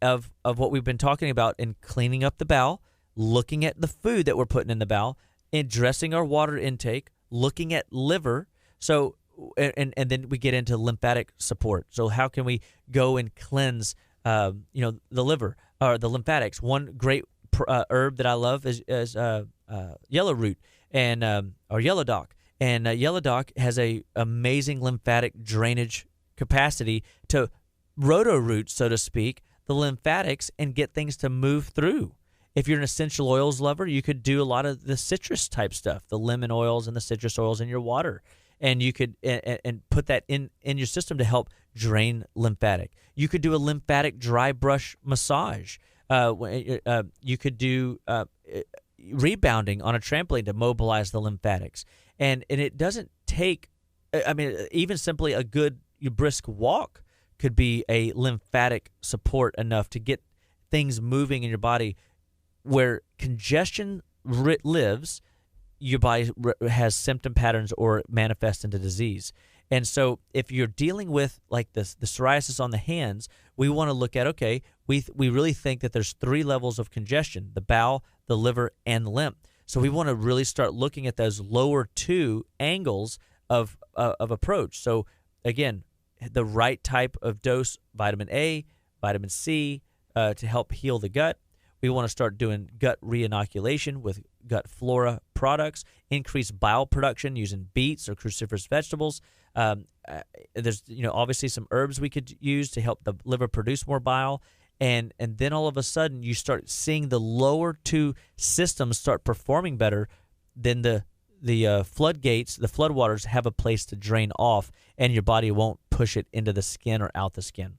of what we've been talking about in cleaning up the bowel, looking at the food that we're putting in the bowel, addressing our water intake, looking at liver. So and then we get into lymphatic support. So how can we go and cleanse the liver or the lymphatics? One great herb that I love is yellow root or yellow dock, and yellow dock has a amazing lymphatic drainage capacity to roto-root, so to speak, the lymphatics and get things to move through. If you're an essential oils lover, you could do a lot of the citrus type stuff, the lemon oils and the citrus oils in your water, and you could and put that in your system to help drain lymphatic. You could do a lymphatic dry brush massage. You could do rebounding on a trampoline to mobilize the lymphatics. And it doesn't take, even simply a good brisk walk could be a lymphatic support enough to get things moving in your body. Where congestion lives, your body has symptom patterns or manifests into disease. And so if you're dealing with like the psoriasis on the hands, we want to look at, okay, we really think that there's 3 levels of congestion: the bowel, the liver, and the lymph. So we want to really start looking at those lower 2 angles of approach. So again, the right type of dose, vitamin A, vitamin C, to help heal the gut. We want to start doing gut reinoculation with gut flora products, increase bile production using beets or cruciferous vegetables. There's obviously some herbs we could use to help the liver produce more bile. And then all of a sudden you start seeing the lower 2 systems start performing better. Then the floodgates, the floodwaters have a place to drain off, and your body won't push it into the skin or out the skin.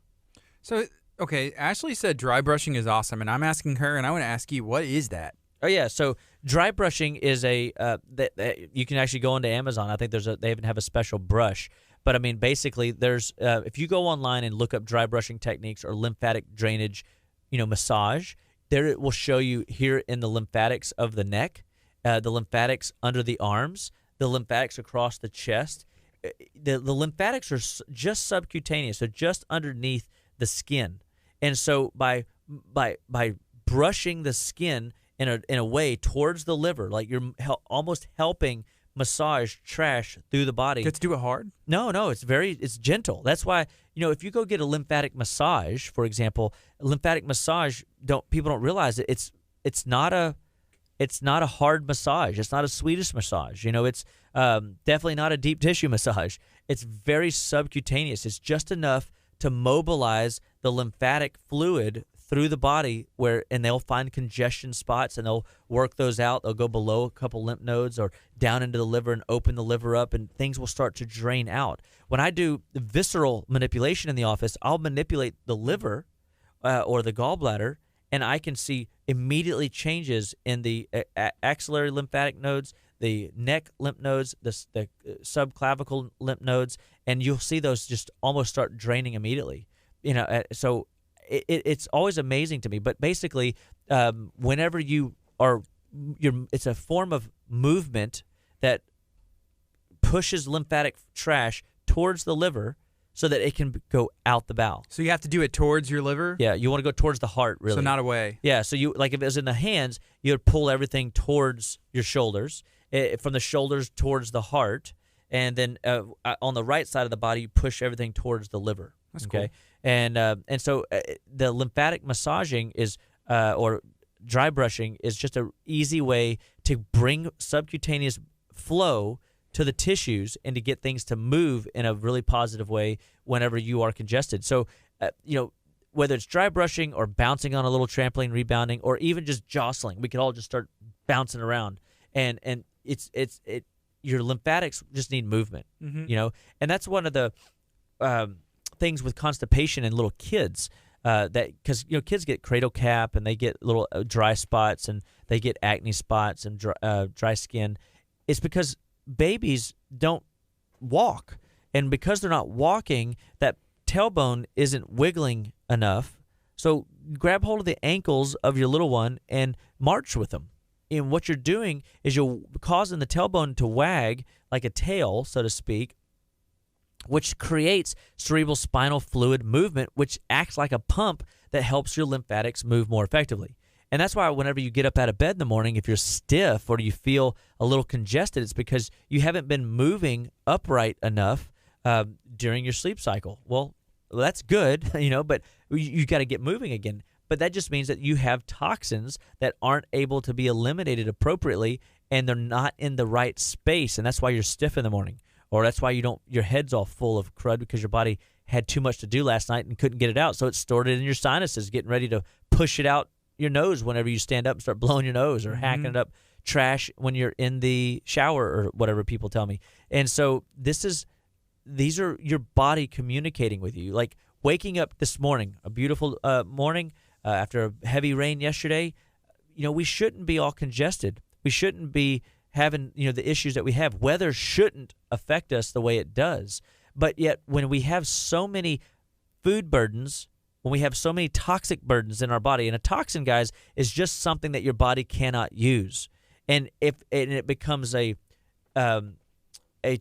So, okay, Ashley said dry brushing is awesome, and I'm asking her, and I want to ask you, what is that? Oh yeah, so dry brushing is that you can actually go into Amazon. I think they even have a special brush. But I mean, basically, there's if you go online and look up dry brushing techniques or lymphatic drainage, massage, there it will show you here in the lymphatics of the neck, the lymphatics under the arms, the lymphatics across the chest. The lymphatics are just subcutaneous, so just underneath the skin. And so by brushing the skin in a way towards the liver, like you're almost helping massage trash through the body. Do you have to do it hard? No, it's gentle. That's why, if you go get a lymphatic massage, for example, a lymphatic massage, people don't realize it. It's not a hard massage. It's not a Swedish massage. It's definitely not a deep tissue massage. It's very subcutaneous. It's just enough to mobilize the lymphatic fluid through the body, and they'll find congestion spots and they'll work those out. They'll go below a couple lymph nodes or down into the liver and open the liver up, and things will start to drain out. When I do visceral manipulation in the office, I'll manipulate the liver or the gallbladder, and I can see immediately changes in the axillary lymphatic nodes, the neck lymph nodes, the subclavicle lymph nodes, and you'll see those just almost start draining immediately. So it's always amazing to me. But basically, whenever it's a form of movement that pushes lymphatic trash towards the liver, so that it can go out the bowel. So you have to do it towards your liver? Yeah, you want to go towards the heart, really. So not away. Yeah, so you like if it was in the hands, you would pull everything towards your shoulders, from the shoulders towards the heart, and then on the right side of the body, you push everything towards the liver. That's cool. And so the lymphatic massaging is or dry brushing is just an easy way to bring subcutaneous flow to the tissues and to get things to move in a really positive way whenever you are congested. So, whether it's dry brushing or bouncing on a little trampoline, rebounding, or even just jostling, we could all just start bouncing around. And it's your lymphatics just need movement, and that's one of the things with constipation in little kids. That because kids get cradle cap and they get little dry spots and they get acne spots and dry skin. It's because babies don't walk, and because they're not walking, that tailbone isn't wiggling enough. So grab hold of the ankles of your little one and march with them. And what you're doing is you're causing the tailbone to wag like a tail, so to speak, which creates cerebral spinal fluid movement, which acts like a pump that helps your lymphatics move more effectively. And that's why whenever you get up out of bed in the morning, if you're stiff or you feel a little congested, it's because you haven't been moving upright enough during your sleep cycle. Well, that's good, but you got to get moving again. But that just means that you have toxins that aren't able to be eliminated appropriately, and they're not in the right space, and that's why you're stiff in the morning. Or that's why your head's all full of crud because your body had too much to do last night and couldn't get it out. So it stored it in your sinuses, getting ready to push it out your nose whenever you stand up and start blowing your nose or hacking it up trash when you're in the shower or whatever people tell me. And so these are your body communicating with you. Like waking up this morning, a beautiful morning after a heavy rain yesterday, we shouldn't be all congested. We shouldn't be having the issues that we have. Weather shouldn't affect us the way it does. But yet when we have so many food burdens, when we have so many toxic burdens in our body, and a toxin, guys, is just something that your body cannot use. And it becomes a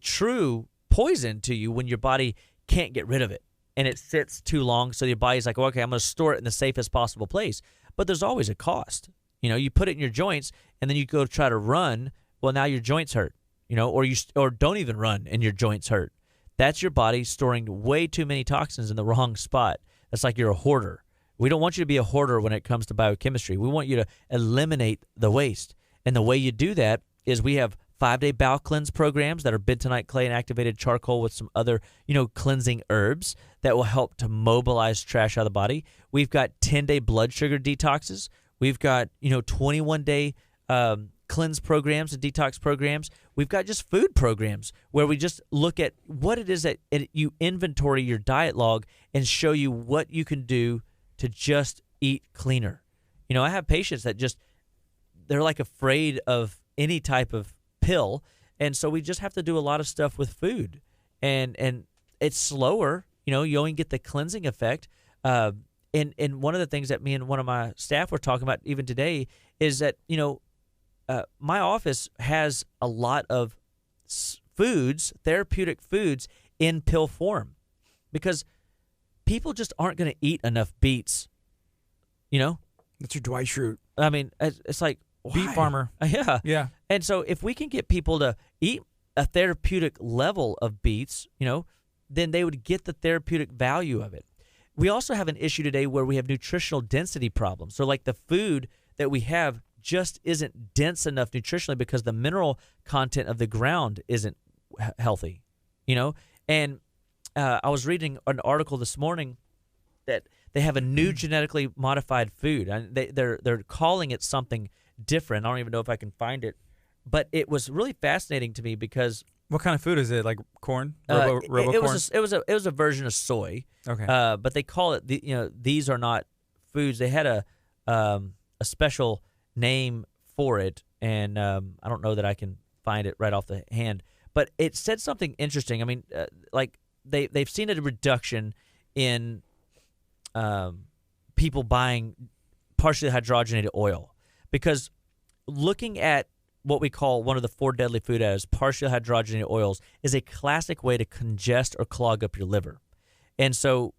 true poison to you when your body can't get rid of it. And it sits too long, so your body's like, okay, I'm going to store it in the safest possible place. But there's always a cost. You put it in your joints, and then you go try to run. Well, now your joints hurt, or don't even run and your joints hurt. That's your body storing way too many toxins in the wrong spot. That's like you're a hoarder. We don't want you to be a hoarder when it comes to biochemistry. We want you to eliminate the waste. And the way you do that is we have 5-day bowel cleanse programs that are bentonite clay and activated charcoal with some other, cleansing herbs that will help to mobilize trash out of the body. We've got 10-day blood sugar detoxes. We've got, 21-day cleanse programs and detox programs. We've got just food programs where we just look at what it is that you inventory your diet log and show you what you can do to just eat cleaner. I have patients that they're like afraid of any type of pill, and so we just have to do a lot of stuff with food, and it's slower. You only get the cleansing effect. And one of the things that me and one of my staff were talking about even today is that my office has a lot of therapeutic foods in pill form, because people just aren't going to eat enough beets. That's your Dwight Schrute. I mean, it's like, why? Beet farmer. Yeah. And so if we can get people to eat a therapeutic level of beets, then they would get the therapeutic value of it. We also have an issue today where we have nutritional density problems. So like the food that we have just isn't dense enough nutritionally because the mineral content of the ground isn't healthy, And I was reading an article this morning that they have a new genetically modified food. And they're calling it something different. I don't even know if I can find it. But it was really fascinating to me because... What kind of food is it? Like corn? Robo corn? It was a version of soy. Okay. But they call it these are not foods. They had a special name for it, and I don't know that I can find it right off the hand. But it said something interesting. I mean, like they've seen a reduction in people buying partially hydrogenated oil, because looking at what we call one of the 4 deadly food additives, partially hydrogenated oils, is a classic way to congest or clog up your liver. And so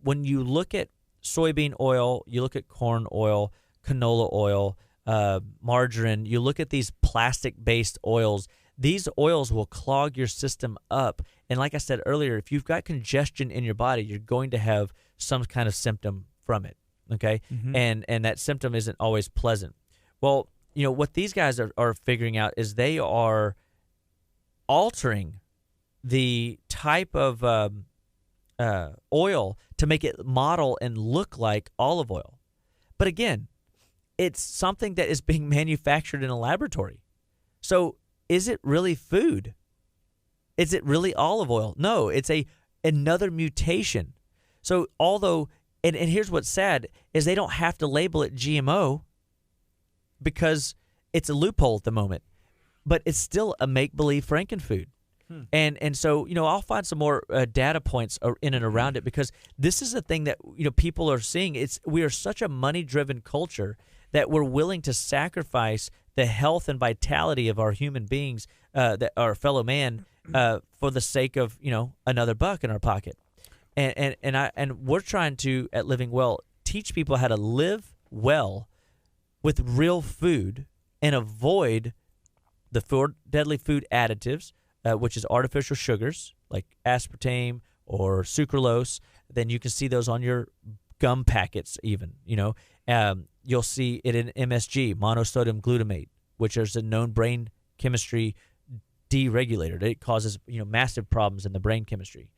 when you look at soybean oil, you look at corn oil, canola oil, margarine, you look at these plastic-based oils, these oils will clog your system up. And like I said earlier, if you've got congestion in your body, you're going to have some kind of symptom from it, okay? And that symptom isn't always pleasant. Well, what these guys are figuring out is they are altering the type of oil to make it model and look like olive oil. But again, it's something that is being manufactured in a laboratory. So is it really food? Is it really olive oil? No, it's another mutation. So although, and here's what's sad, is they don't have to label it GMO because it's a loophole at the moment. But it's still a make-believe frankenfood. And so, I'll find some more data points in and around it, because this is the thing that, people are seeing. We are such a money-driven culture that we're willing to sacrifice the health and vitality of our human beings, that our fellow man, for the sake of, another buck in our pocket. And we're trying to, at Living Well, teach people how to live well with real food and avoid the 4 deadly food additives, which is artificial sugars like aspartame or sucralose. Then you can see those on your gum packets even, You'll see it in MSG, monosodium glutamate, which is a known brain chemistry deregulator. It causes, massive problems in the brain chemistry.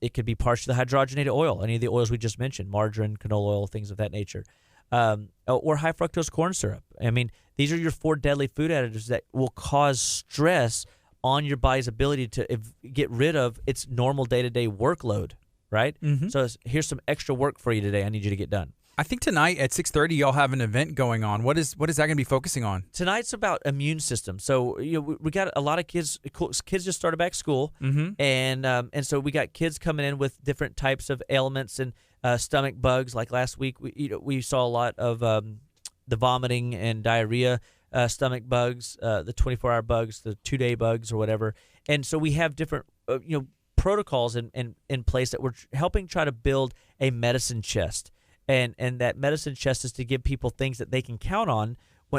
It could be partially hydrogenated oil, any of the oils we just mentioned, margarine, canola oil, things of that nature. Or high fructose corn syrup. I mean, these are your 4 deadly food additives that will cause stress on your body's ability to get rid of its normal day-to-day workload, right? So here's some extra work for you today. I need you to get done. I think tonight at 6:30 y'all have an event going on. What is that going to be focusing on? Tonight's about immune system. So we got a lot of kids. Kids just started back school, and so we got kids coming in with different types of ailments and stomach bugs. Like last week, we saw a lot of the vomiting and diarrhea stomach bugs, the 24-hour bugs, the 2-day bugs, or whatever. And so we have different protocols in place that we're helping try to build a medicine chest. And that medicine chest is to give people things that they can count on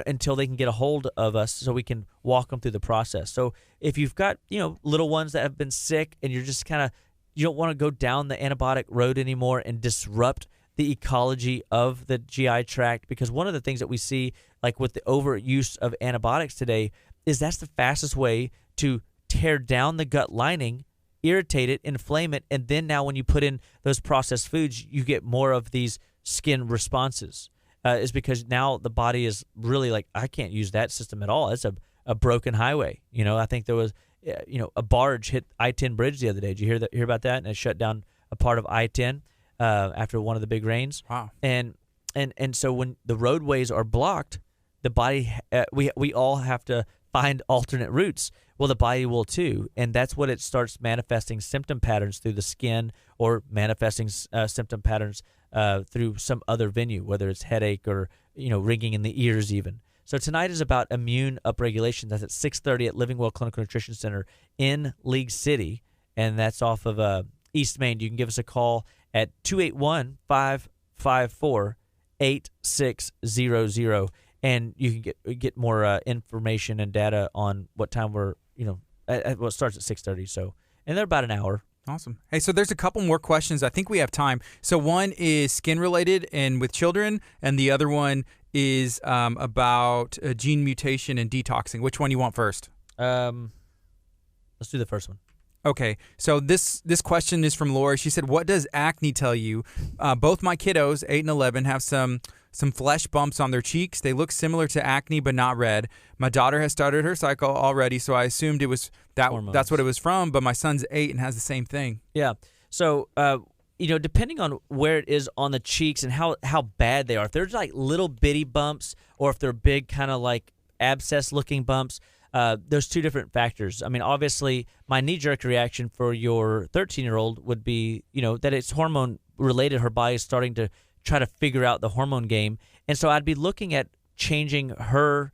until they can get a hold of us, so we can walk them through the process. So if you've got little ones that have been sick and you're just you don't want to go down the antibiotic road anymore and disrupt the ecology of the GI tract, because one of the things that we see, like with the overuse of antibiotics today, is that's the fastest way to tear down the gut lining, irritate it, inflame it, and then now when you put in those processed foods, you get more of these skin responses, is because now the body is really like, I can't use that system at all. It's a broken highway. I think there was, a barge hit I-10 bridge the other day. Did you hear about that? And it shut down a part of I-10 after one of the big rains. Wow. And so when the roadways are blocked, the body, we all have to find alternate routes. Well, the body will too, and that's what it starts manifesting symptom patterns through the skin, or manifesting symptom patterns through some other venue, whether it's headache or ringing in the ears even. So tonight is about immune upregulation. That's at 6:30 at Living Well Clinical Nutrition Center in League City, and that's off of East Main. You can give us a call at 281-554-8600, and you can get more information and data on what time we're it starts at 6:30. So, and they're about an hour. Awesome. Hey, so there's a couple more questions. I think we have time. So one is skin related and with children, and the other one is about gene mutation and detoxing. Which one you want first? Let's do the first one. Okay, so this question is from Laura. She said, "What does acne tell you? Both my kiddos, 8 and 11, have some flesh bumps on their cheeks. They look similar to acne, but not red. My daughter has started her cycle already, so I assumed it was that's what it was from. But my son's 8 and has the same thing." Yeah. So depending on where it is on the cheeks and how bad they are, if they're like little bitty bumps, or if they're big kind of like abscess-looking bumps. There's 2 different factors. I mean, obviously, my knee-jerk reaction for your 13-year-old would be, that it's hormone-related. Her body is starting to try to figure out the hormone game. And so I'd be looking at changing her,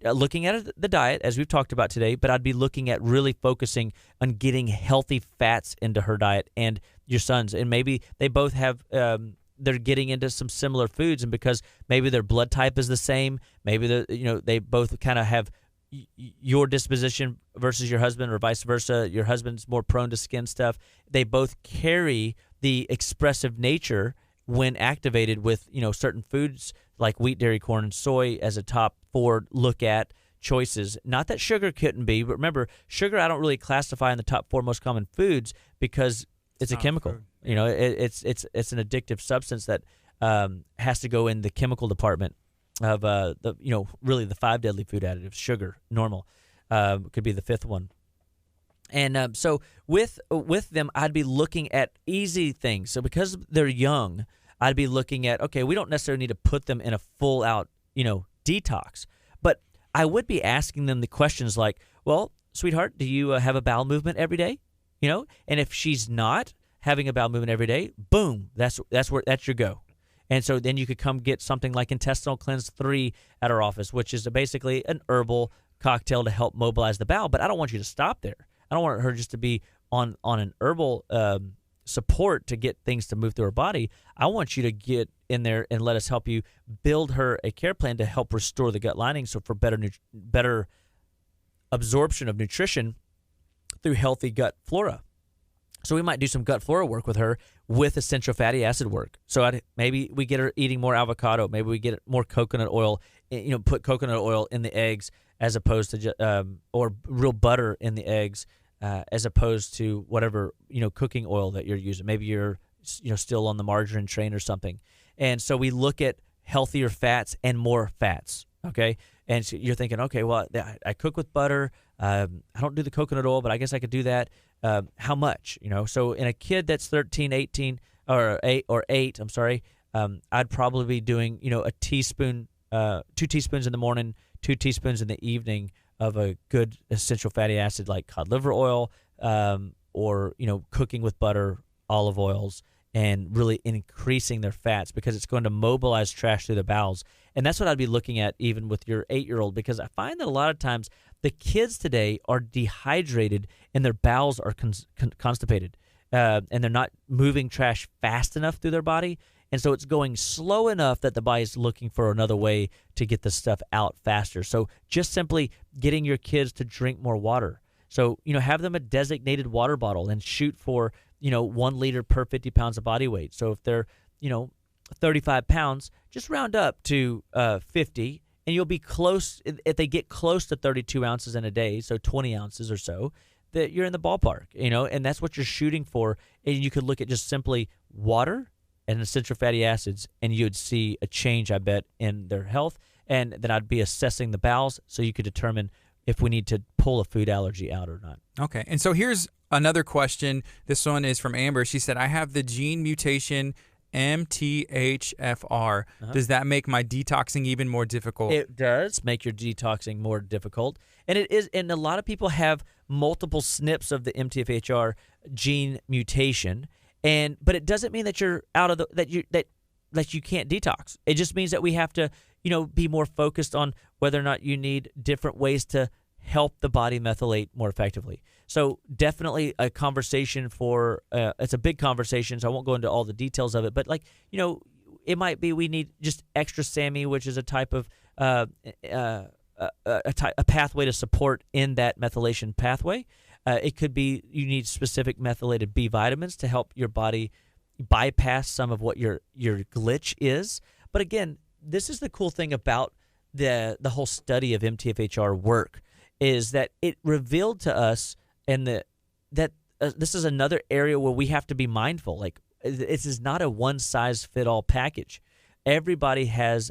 looking at the diet, as we've talked about today, but I'd be looking at really focusing on getting healthy fats into her diet. And your sons, and maybe they both have they're getting into some similar foods, and because maybe their blood type is the same, maybe they both kind of have your disposition versus your husband, or vice versa. Your husband's more prone to skin stuff. They both carry the expressive nature when activated with certain foods like wheat, dairy, corn, and soy as a top 4 look at choices. Not that sugar couldn't be, but remember, sugar I don't really classify in the top 4 most common foods because it's a chemical. Food. It's an addictive substance that has to go in the chemical department of really the 5 deadly food additives. Sugar, normal, could be the 5th one. And so with them, I'd be looking at easy things. So because they're young, I'd be looking at, okay, we don't necessarily need to put them in a full out detox, but I would be asking them the questions like, well, sweetheart, do you have a bowel movement every day? And if she's not having a bowel movement every day, boom, that's your go. And so then you could come get something like Intestinal Cleanse 3 at our office, which is basically an herbal cocktail to help mobilize the bowel. But I don't want you to stop there. I don't want her just to be on an herbal support to get things to move through her body. I want you to get in there and let us help you build her a care plan to help restore the gut lining, so for better absorption of nutrition through healthy gut flora. So we might do some gut flora work with her with essential fatty acid work. So maybe we get her eating more avocado. Maybe we get more coconut oil. Put coconut oil in the eggs as opposed to or real butter in the eggs as opposed to whatever cooking oil that you're using. Maybe you're still on the margarine train or something. And so we look at healthier fats and more fats. Okay, and so you're thinking, okay, well, I cook with butter. I don't do the coconut oil, but I guess I could do that. How much? So in a kid that's 13, 18, or 8, I'm sorry, I'd probably be doing, a teaspoon, 2 teaspoons in the morning, 2 teaspoons in the evening of a good essential fatty acid like cod liver oil, or cooking with butter, olive oils, and really increasing their fats because it's going to mobilize trash through the bowels. And that's what I'd be looking at even with your 8-year-old, because I find that a lot of times the kids today are dehydrated and their bowels are constipated, and they're not moving trash fast enough through their body. And so it's going slow enough that the body's looking for another way to get the stuff out faster. So just simply getting your kids to drink more water. So, have them a designated water bottle and shoot for, 1 liter per 50 pounds of body weight. So if they're, 35 pounds, just round up to 50, and you'll be close. If they get close to 32 ounces in a day, so 20 ounces or so, that you're in the ballpark, and that's what you're shooting for. And you could look at just simply water and essential fatty acids, and you would see a change, I bet, in their health. And then I'd be assessing the bowels so you could determine if we need to pull a food allergy out or not. Okay, and so here's another question. This one is from Amber. She said, I have the gene mutation MTHFR. Does that make my detoxing even more difficult? It does make your detoxing more difficult. And it is, and a lot of people have multiple SNPs of the MTHFR gene mutation. But it doesn't mean that you're out of that you can't detox. It just means that we have to, be more focused on whether or not you need different ways to help the body methylate more effectively. So definitely a conversation for it's a big conversation, so I won't go into all the details of it. But it might be we need just extra SAMe, which is a type of a pathway to support in that methylation pathway. It could be you need specific methylated B vitamins to help your body bypass some of what your glitch is. But again, this is the cool thing about the whole study of MTHFR work, is that it revealed to us that this is another area where we have to be mindful. Like, this is not a one size fit all package. Everybody has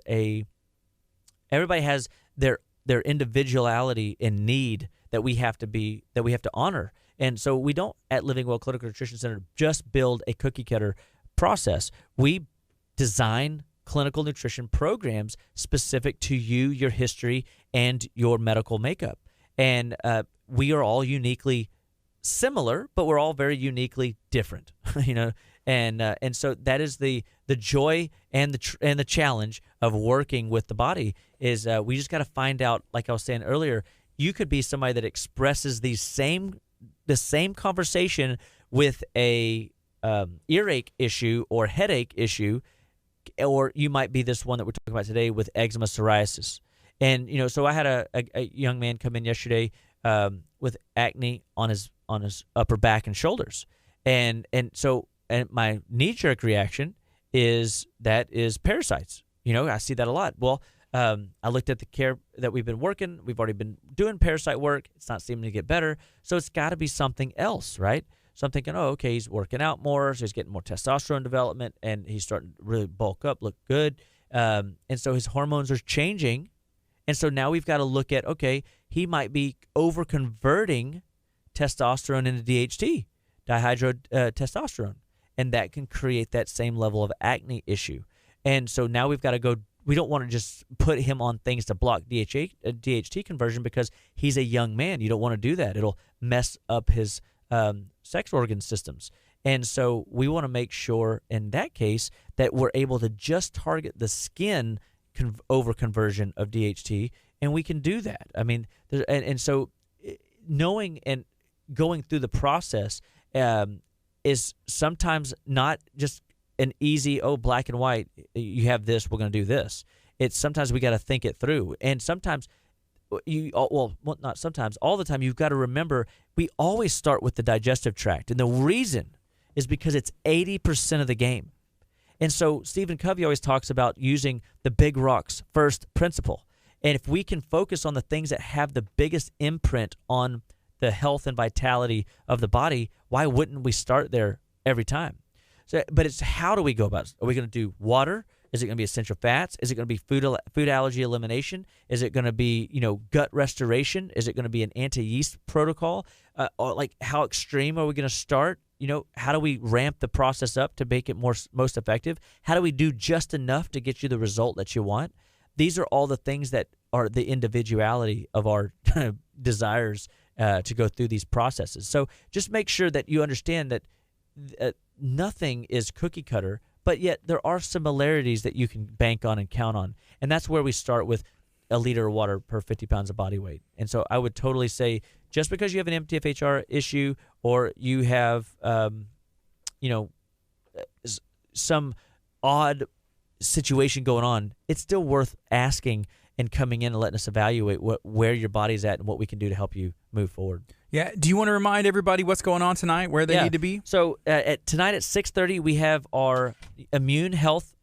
their individuality and need that we have to honor. And so we don't at Living Well Clinical Nutrition Center just build a cookie cutter process. We design clinical nutrition programs specific to you, your history, and your medical makeup. And we are all uniquely similar, but we're all very uniquely different, And so that is the joy and the challenge of working with the body is we just got to find out. Like I was saying earlier, you could be somebody that expresses the same conversation with a earache issue or headache issue, or you might be this one that we're talking about today with eczema, psoriasis. And so I had a young man come in yesterday with acne on his upper back and shoulders, and my knee-jerk reaction is parasites. I see that a lot. Well, I looked at the care that we've been working. We've already been doing parasite work. It's not seeming to get better. So it's got to be something else, right? So I'm thinking, okay, he's working out more, so he's getting more testosterone development, and he's starting to really bulk up, look good. And so his hormones are changing. And so now we've got to look at, okay, he might be over-converting testosterone into DHT, dihydrotestosterone, and that can create that same level of acne issue. And so now we've got to go. We don't want to just put him on things to block DHT conversion because he's a young man. You don't want to do that. It'll mess up his sex organ systems. And so we want to make sure in that case that we're able to just target the skin over conversion of DHT, and we can do that. I mean, so knowing and going through the process is sometimes not just an easy, black and white, you have this, we're going to do this. It's sometimes we got to think it through. And sometimes not sometimes, all the time, you've got to remember we always start with the digestive tract. And the reason is because it's 80% of the game. And so Stephen Covey always talks about using the big rocks first principle. And if we can focus on the things that have the biggest imprint on the health and vitality of the body, why wouldn't we start there every time? So, but it's how do we go about it? Are we going to do water? Is it going to be essential fats? Is it going to be food allergy elimination? Is it going to be gut restoration? Is it going to be an anti-yeast protocol? Or like how extreme are we going to start? How do we ramp the process up to make it most effective? How do we do just enough to get you the result that you want? These are all the things that are the individuality of our desires to go through these processes. So just make sure that you understand that nothing is cookie cutter, but yet there are similarities that you can bank on and count on. And that's where we start with a liter of water per 50 pounds of body weight. And so I would totally say just because you have an MTHFR issue or you have, some odd situation going on, it's still worth asking and coming in and letting us evaluate where your body's at and what we can do to help you move forward. Yeah. Do you want to remind everybody what's going on tonight, where they need to be? So tonight at 6:30, we have our immune health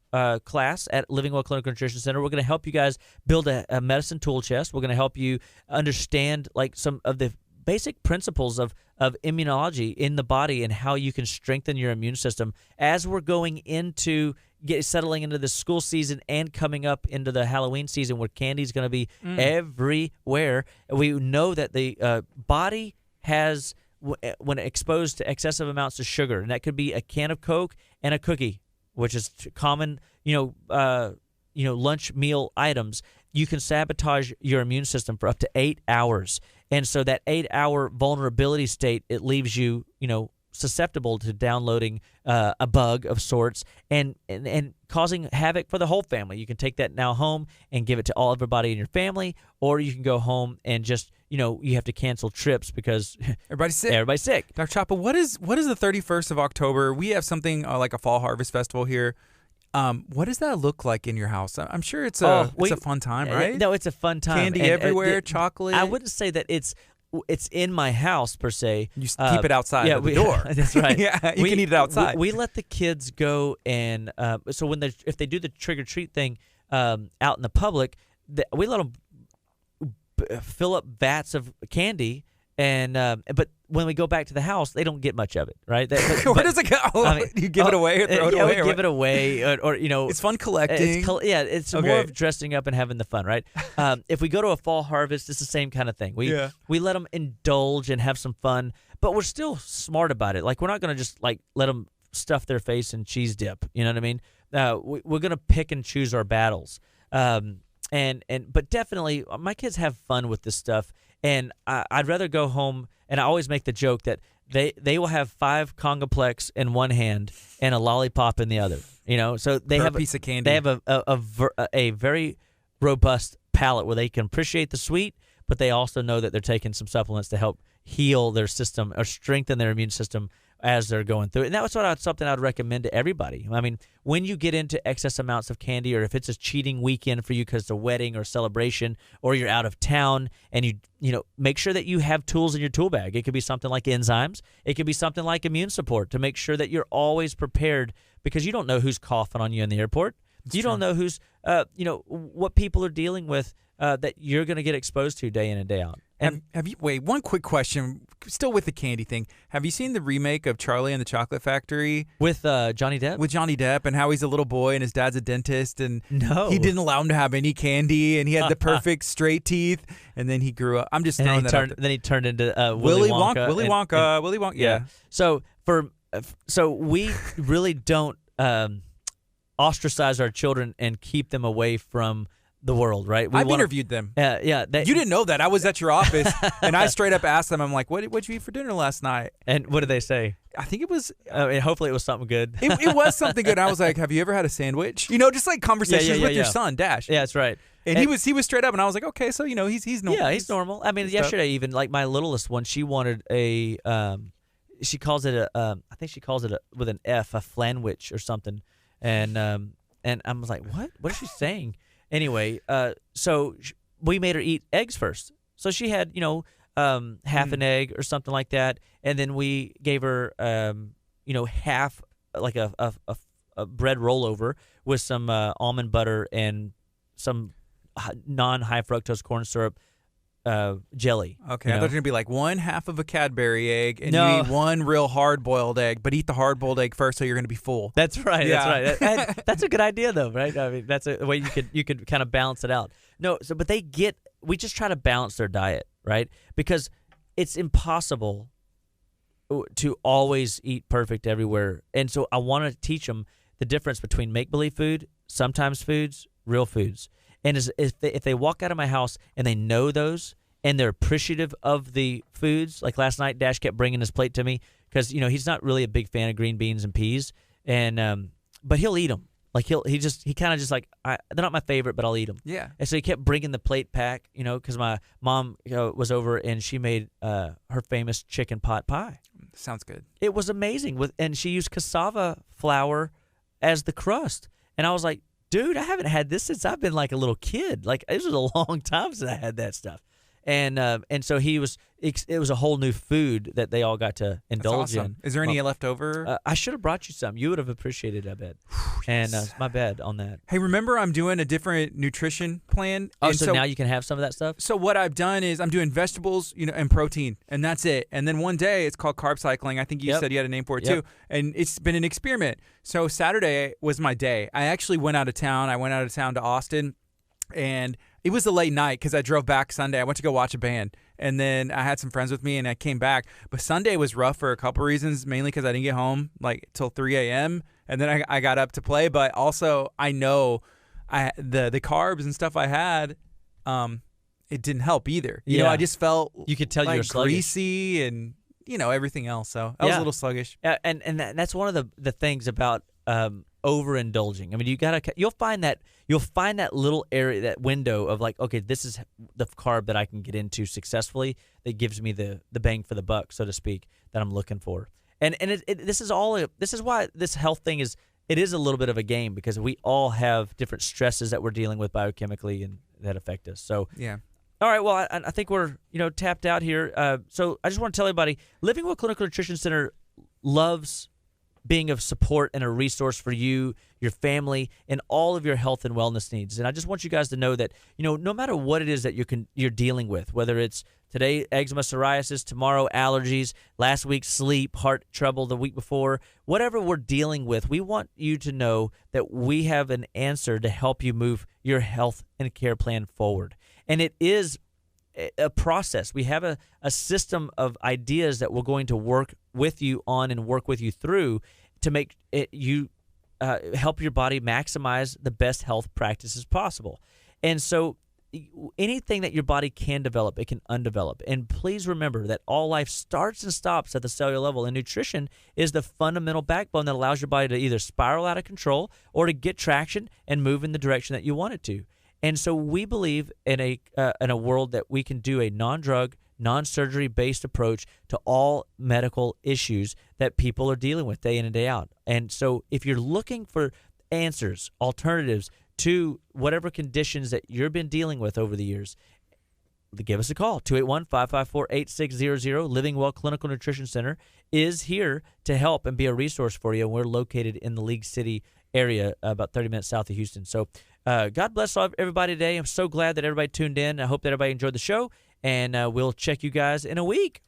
class at Living Well Clinical Nutrition Center. We're going to help you guys build a medicine tool chest. We're going to help you understand like some of the basic principles of immunology in the body and how you can strengthen your immune system as we're going into settling into the school season and coming up into the Halloween season where candy's going to be everywhere. We know that the body has, when exposed to excessive amounts of sugar, and that could be a can of Coke and a cookie, which is common, lunch meal items, you can sabotage your immune system for up to 8 hours. And so that 8-hour vulnerability state, it leaves you, susceptible to downloading a bug of sorts and causing havoc for the whole family. You can take that now home and give it to everybody in your family, or you can go home and just, you have to cancel trips because everybody's sick. Everybody's sick. Dr. Chapa, what is the 31st of October? We have something like a fall harvest festival here. What does that look like in your house? I'm sure it's a fun time, right? No, it's a fun time. Candy everywhere, chocolate. I wouldn't say that it's in my house per se. You keep it outside of the door. That's right. Yeah, you can eat it outside. We let the kids go, and so if they do the trick or treat thing out in the public, we let them fill up vats of candy. And but when we go back to the house, they don't get much of it, right? Where does it go? You give it away or throw it away? Yeah, we give it away, or it's fun collecting. It's more of dressing up and having the fun, right? If we go to a fall harvest, it's the same kind of thing. We let them indulge and have some fun, but we're still smart about it. Like we're not going to just like let them stuff their face in cheese dip. You know what I mean? We're going to pick and choose our battles. But definitely, my kids have fun with this stuff. And I'd rather go home, and I always make the joke that they will have 5 Congoplex in one hand and a lollipop in the other. So they have a piece of candy. They have a very robust palate where they can appreciate the sweet, but they also know that they're taking some supplements to help heal their system or strengthen their immune system as they're going through it. And that was something I'd recommend to everybody. I mean, when you get into excess amounts of candy, or if it's a cheating weekend for you because it's a wedding or celebration, or you're out of town, and you know, make sure that you have tools in your tool bag. It could be something like enzymes. It could be something like immune support to make sure that you're always prepared, because you don't know who's coughing on you in the airport. You don't know who's, you know, what people are dealing with that you're going to get exposed to day in and day out. And have you? Wait, one quick question. Still with the candy thing. Have you seen the remake of Charlie and the Chocolate Factory with Johnny Depp? With Johnny Depp, and how he's a little boy and his dad's a dentist, and no, he didn't allow him to have any candy, and he had the perfect straight teeth, and then he grew up. I'm just throwing that out there. Then he turned into Willy Wonka. Willy Wonka. Yeah. So we really don't ostracize our children and keep them away from the world, right? I've interviewed them. Yeah. You didn't know that. I was at your office, and I straight up asked them, I'm like, what'd you eat for dinner last night? And what did they say? I think it was... hopefully it was something good. It was something good. I was like, have you ever had a sandwich? You know, just like conversations with your son, Dash. Yeah, that's right. And he was straight up, and I was like, okay, so, you know, he's normal. Yeah, he's normal. I mean, yesterday even, like my littlest one, she wanted a... she calls it a... I think she calls it with an F, a flanwich or something. And I was like, what? What is she saying? Anyway, so we made her eat eggs first. So she had, you know, half an egg or something like that, and then we gave her, you know, half like a bread rollover with some almond butter and some non-high fructose corn syrup jelly. Okay, you know? I thought it was gonna be like one half of a Cadbury egg, and no. you eat one real hard-boiled egg, but eat the hard-boiled egg first, so you're gonna be full. That's right. Yeah. That's right. That's a good idea, though, right? I mean, that's a way you could kind of balance it out. No, but we just try to balance their diet, right? Because it's impossible to always eat perfect everywhere, and so I want to teach them the difference between make-believe food, sometimes foods, real foods. And if they walk out of my house and they know those, and they're appreciative of the foods, like last night, Dash kept bringing his plate to me because, you know, he's not really a big fan of green beans and peas, and but he'll eat them. Like he kind of just like, they're not my favorite, but I'll eat them. Yeah. And so he kept bringing the plate back, you know, because my mom was over and she made her famous chicken pot pie. Sounds good. It was amazing and she used cassava flour as the crust, and I was like, dude, I haven't had this since I've been like a little kid. Like, this was a long time since I had that stuff. And so it was a whole new food that they all got to indulge in. Is there any left over? I should have brought you some. You would have appreciated it, I bet. And my bad on that. Hey, remember I'm doing a different nutrition plan. Oh, so now you can have some of that stuff? So what I've done is I'm doing vegetables, you know, and protein, and that's it. And then one day it's called carb cycling. I think you said you had a name for it too. And it's been an experiment. So Saturday was my day. I actually went out of town. I went out of town to Austin, and it was a late night because I drove back Sunday. I went to go watch a band, and then I had some friends with me, and I came back. But Sunday was rough for a couple reasons, mainly because I didn't get home like till 3 a.m., and then I got up to play. But also, I know the carbs and stuff I had, it didn't help either. You know, I just felt you could tell like you were sluggish. Greasy and, you know, everything else. So I was a little sluggish. And that's one of the things about overindulging. I mean, you'll find that little area, that window of like, okay, this is the carb that I can get into successfully that gives me the bang for the buck, so to speak, that I'm looking for. And this is why this health thing is a little bit of a game, because we all have different stresses that we're dealing with biochemically and that affect us. So yeah. All right, well, I think we're tapped out here. So I just want to tell everybody, Living Well Clinical Nutrition Center loves being of support and a resource for you, your family, and all of your health and wellness needs. And I just want you guys to know that, no matter what it is that you're dealing with, whether it's today eczema, psoriasis, tomorrow allergies, last week sleep, heart trouble, the week before, whatever we're dealing with, we want you to know that we have an answer to help you move your health and care plan forward. And it is a process. We have a system of ideas that we're going to work with you on and work with you through to make help your body maximize the best health practices possible. And so anything that your body can develop, it can undevelop. And please remember that all life starts and stops at the cellular level, and nutrition is the fundamental backbone that allows your body to either spiral out of control or to get traction and move in the direction that you want it to. And so we believe in a world that we can do a non-drug, non-surgery based approach to all medical issues that people are dealing with day in and day out. And so if you're looking for answers, alternatives to whatever conditions that you've been dealing with over the years, give us a call. 281-554-8600. Living Well Clinical Nutrition Center is here to help and be a resource for you. And we're located in the League City area, about 30 minutes south of Houston. So God bless everybody today. I'm so glad that everybody tuned in. I hope that everybody enjoyed the show. And we'll check you guys in a week.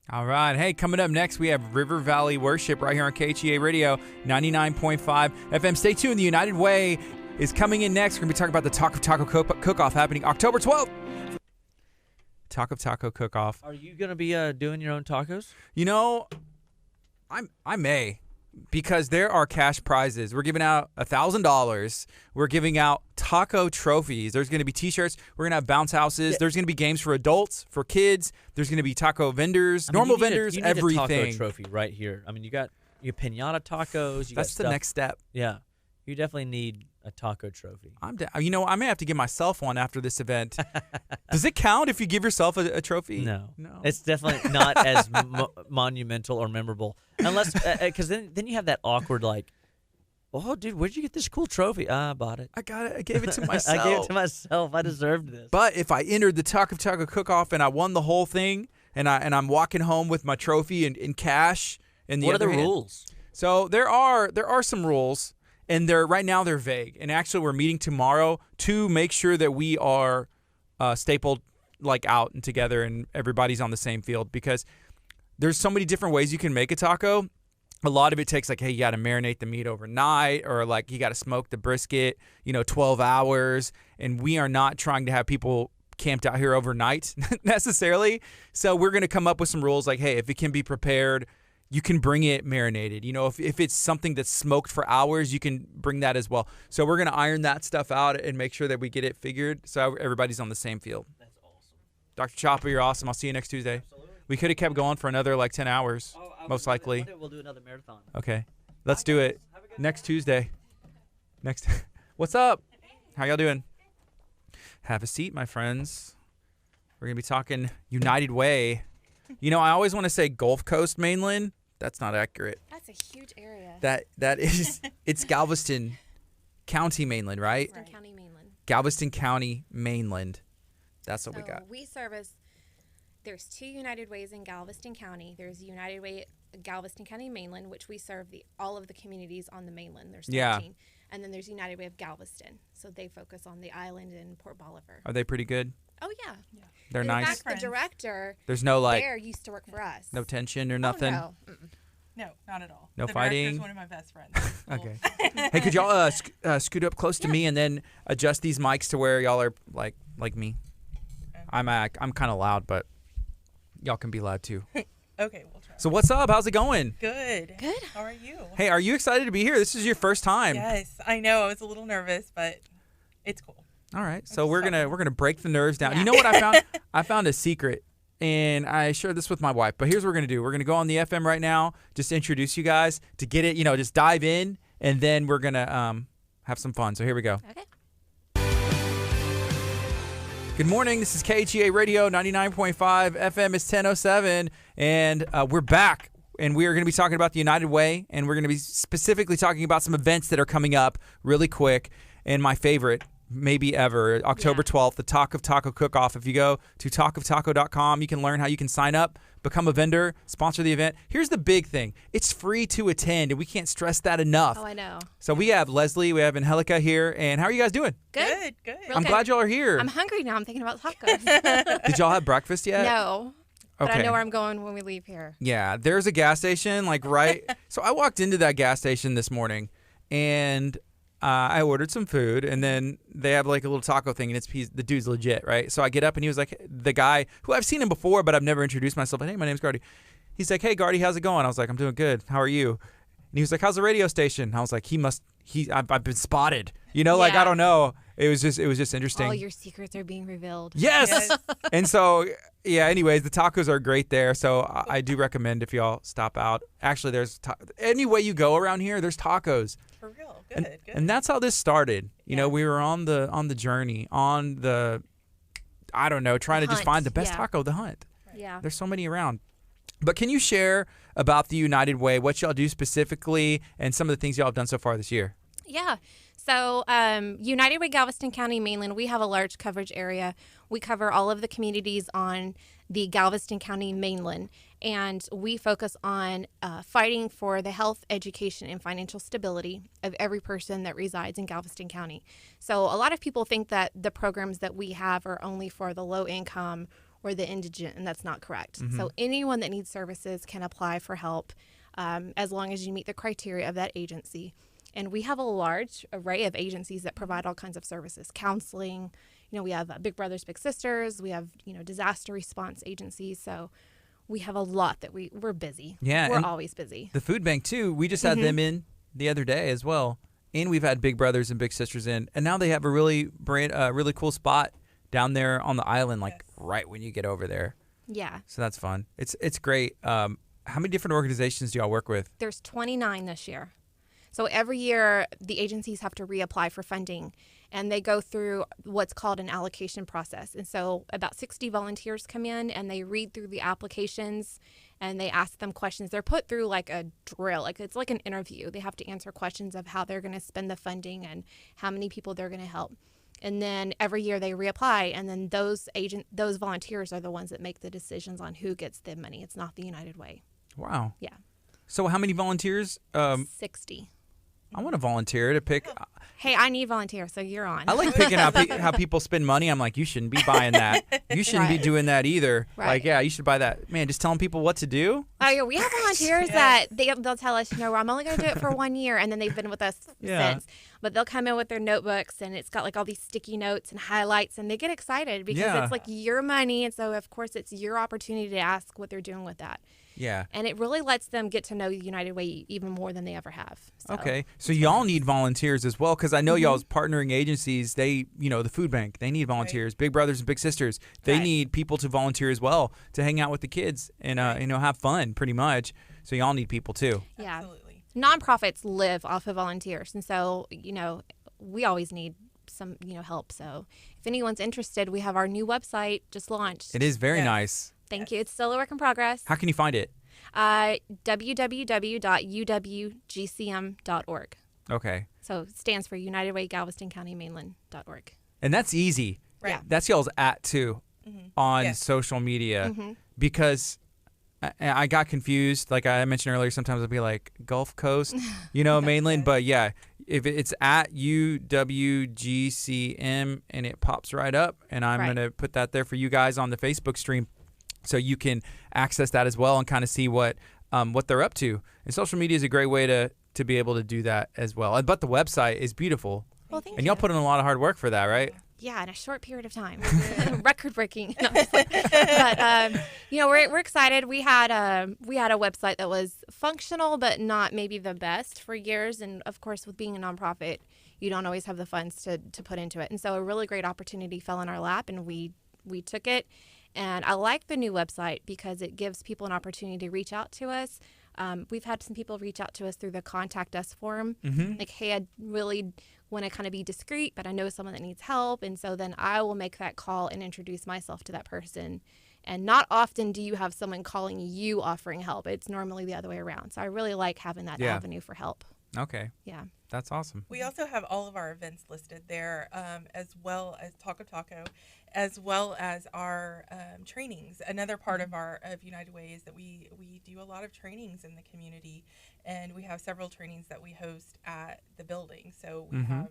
All right. Hey, coming up next, we have River Valley Worship right here on KHEA Radio, 99.5 FM. Stay tuned. The United Way is coming in next. We're going to be talking about the Talk of Taco Cook-Off happening October 12th. Talk of Taco Cook-Off. Are you going to be doing your own tacos? You know, I may, because there are cash prizes. We're giving out $1,000. We're giving out taco trophies. There's going to be T-shirts. We're going to have bounce houses. Yeah. There's going to be games for adults, for kids. There's going to be taco vendors, normal vendors, you need everything. A taco trophy right here. I mean, you got your piñata tacos. That's the next step. Yeah, you definitely need a taco trophy. You know, I may have to give myself one after this event. Does it count if you give yourself a trophy? No. It's definitely not as monumental or memorable, unless because then you have that awkward like, oh, dude, where'd you get this cool trophy? I bought it. I got it. I gave it to myself. I gave it to myself. I deserved this. But if I entered the Talk of Taco Cook-Off and I won the whole thing, and I'm walking home with my trophy in cash, and what are the rules? So there are some rules. And right now they're vague. And actually, we're meeting tomorrow to make sure that we are stapled out and together, and everybody's on the same field, because there's so many different ways you can make a taco. A lot of it takes hey, you got to marinate the meat overnight, or you got to smoke the brisket, 12 hours. And we are not trying to have people camped out here overnight necessarily. So we're going to come up with some rules hey, if it can be prepared, you can bring it marinated. If it's something that's smoked for hours, you can bring that as well. So we're going to iron that stuff out and make sure that we get it figured so everybody's on the same field. That's awesome. Dr. Chopper, you're awesome. I'll see you next Tuesday. Absolutely. We could have kept going for another 10 hours, most likely. One day we'll do another marathon. Okay. Let's do it next Tuesday. What's up? How y'all doing? Have a seat, my friends. We're going to be talking United Way. I always want to say Gulf Coast mainland. That's not accurate. That's a huge area. That is, it's Galveston County mainland, right? Galveston County mainland. Galveston County mainland. That's what we got. We service, there's 2 United Ways in Galveston County. There's United Way Galveston County mainland, which we serve all of the communities on the mainland. There's 13. Yeah. And then there's United Way of Galveston. So they focus on the island and Port Bolivar. Are they pretty good? Oh, yeah. They're nice. In fact, the director there's no there used to work for us. No tension or nothing? Oh, no. No, not at all. No fighting? The director's one of my best friends. Okay. Hey, could y'all scoot up close to me and then adjust these mics to where y'all are like me? Okay. I'm kind of loud, but y'all can be loud too. Okay, we'll try. So what's up? How's it going? Good. Good. How are you? Hey, are you excited to be here? This is your first time. Yes, I know. I was a little nervous, but it's cool. All right, so we're gonna break the nerves down. Yeah. You know what I found? I found a secret, and I shared this with my wife. But here's what we're gonna do: we're gonna go on the FM right now, just introduce you guys to get it. Just dive in, and then we're gonna have some fun. So here we go. Okay. Good morning. This is KHEA Radio 99.5 FM. It's 10:07, and we're back. And we are going to be talking about the United Way, and we're going to be specifically talking about some events that are coming up really quick. And my favorite, maybe ever, October 12th, the Talk of Taco Cook-Off. If you go to talkoftaco.com, you can learn how you can sign up, become a vendor, sponsor the event. Here's the big thing. It's free to attend, and we can't stress that enough. Oh, I know. So we have Leslie, we have Angelica here, and how are you guys doing? Good. I'm glad y'all are here. I'm hungry now. I'm thinking about tacos. Did y'all have breakfast yet? No. But Okay. I know where I'm going when we leave here. Yeah, there's a gas station right. So I walked into that gas station this morning, and I ordered some food, and then they have a little taco thing, and the dude's legit, right? So I get up, and he was like, the guy who I've seen him before, but I've never introduced myself. Hey, my name's Gardy. He's like, hey, Gardy, how's it going? I was like, I'm doing good. How are you? And he was like, how's the radio station? I was like, I've been spotted. I don't know. It was just interesting. All your secrets are being revealed. Yes. And so, yeah, anyways, the tacos are great there. So I do recommend if y'all stop out. Actually, there's any way you go around here, there's tacos. For real. Good. And that's how this started. We were on the journey, on the, I don't know, trying to just find the best taco, the hunt. Yeah. There's so many around. But can you share about the United Way, what y'all do specifically, and some of the things y'all have done so far this year? Yeah. So United Way Galveston County Mainland, we have a large coverage area. We cover all of the communities on the Galveston County Mainland, and we focus on fighting for the health, education, and financial stability of every person that resides in Galveston County. So a lot of people think that the programs that we have are only for the low income or the indigent, and that's not correct. Mm-hmm. So anyone that needs services can apply for help as long as you meet the criteria of that agency. And we have a large array of agencies that provide all kinds of services, counseling. We have Big Brothers Big Sisters. We have disaster response agencies. So we have a lot that we're busy. Yeah, we're always busy. The food bank too. We just had them in the other day as well, and we've had Big Brothers and Big Sisters in, and now they have a really cool spot down there on the island, like right when you get over there. Yeah. So that's fun. It's great. How many different organizations do y'all work with? There's 29 this year. So every year the agencies have to reapply for funding, and they go through what's called an allocation process. And so about 60 volunteers come in and they read through the applications and they ask them questions. They're put through like a drill, like it's like an interview. They have to answer questions of how they're going to spend the funding and how many people they're going to help. And then every year they reapply, and then those volunteers are the ones that make the decisions on who gets the money. It's not the United Way. Wow. Yeah. So how many volunteers? 60. I want to volunteer to pick. Hey, I need volunteers, so you're on. I like picking out how people spend money. I'm like, you shouldn't be buying that. You shouldn't be doing that either. Right. Like, yeah, you should buy that. Man, just telling people what to do. Oh, yeah, we have volunteers that they'll tell us, I'm only going to do it for 1 year, and then they've been with us since. But they'll come in with their notebooks, and it's got like all these sticky notes and highlights, and they get excited because it's like your money, and so of course it's your opportunity to ask what they're doing with that. Yeah. And it really lets them get to know United Way even more than they ever have. So. Okay. So y'all need volunteers as well, because I know y'all's partnering agencies, they, the food bank, they need volunteers. Big Brothers and Big Sisters, they need people to volunteer as well to hang out with the kids and, have fun pretty much. So y'all need people too. Yeah. Absolutely. Nonprofits live off of volunteers. And so, we always need some, help. So if anyone's interested, we have our new website just launched. It is very nice. Thank you. It's still a work in progress. How can you find it? www.uwgcm.org. Okay. So it stands for United Way Galveston County Mainland.org. And that's easy. Right. Yeah. That's y'all's too on social media because I got confused. Like I mentioned earlier, sometimes I'll be like Gulf Coast, mainland. But yeah, if it's at UWGCM and it pops right up, and I'm going to put that there for you guys on the Facebook stream. So you can access that as well and kind of see what they're up to. And social media is a great way to be able to do that as well. But the website is beautiful. Well, thank you. And y'all put in a lot of hard work for that, right? Yeah, in a short period of time. Record breaking. No, but we're excited. We had a website that was functional but not maybe the best for years. And of course, with being a nonprofit, you don't always have the funds to put into it. And so a really great opportunity fell in our lap, and we took it. And I like the new website because it gives people an opportunity to reach out to us. We've had some people reach out to us through the Contact Us form. Like, hey, I really want to kind of be discreet, but I know someone that needs help. And so then I will make that call and introduce myself to that person. And not often do you have someone calling you offering help. It's normally the other way around. So I really like having that avenue for help. Okay. Yeah. That's awesome. We also have all of our events listed there, as well as Taco, as well as our trainings. Another part of United Way is that we do a lot of trainings in the community, and we have several trainings that we host at the building. So we have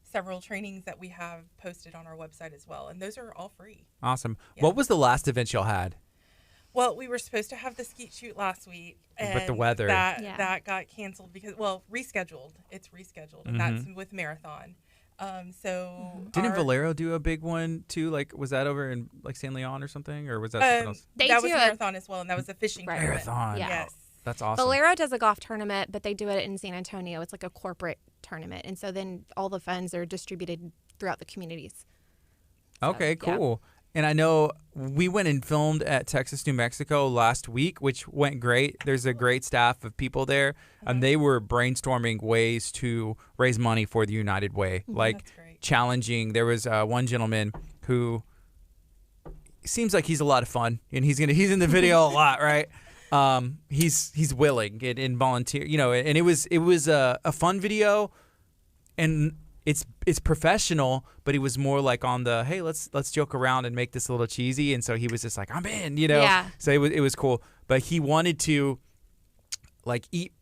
several trainings that we have posted on our website as well, and those are all free. Awesome. Yeah. What was the last event y'all had? Well, we were supposed to have the skeet shoot last week, and with the weather, that got canceled rescheduled. It's rescheduled, and that's with Marathon. Didn't Valero do a big one too? Like, was that over in like San Leon or something, or was that something else? That was Marathon as well, and that was a fishing tournament. Marathon. Yeah. Yes. That's awesome. Valero does a golf tournament, but they do it in San Antonio. It's like a corporate tournament, and so then all the funds are distributed throughout the communities. So, okay, cool. Yeah. And I know we went and filmed at Texas, New Mexico last week, which went great. There's a great staff of people there, and they were brainstorming ways to raise money for the United Way, like challenging. There was one gentleman who seems like he's a lot of fun, and he's in the video a lot, right? He's willing and volunteer, and it was a fun video, and it's professional, but he was more like on the, hey, let's joke around and make this a little cheesy, and so he was just like, I'm in, Yeah. So it was cool, but he wanted to like eat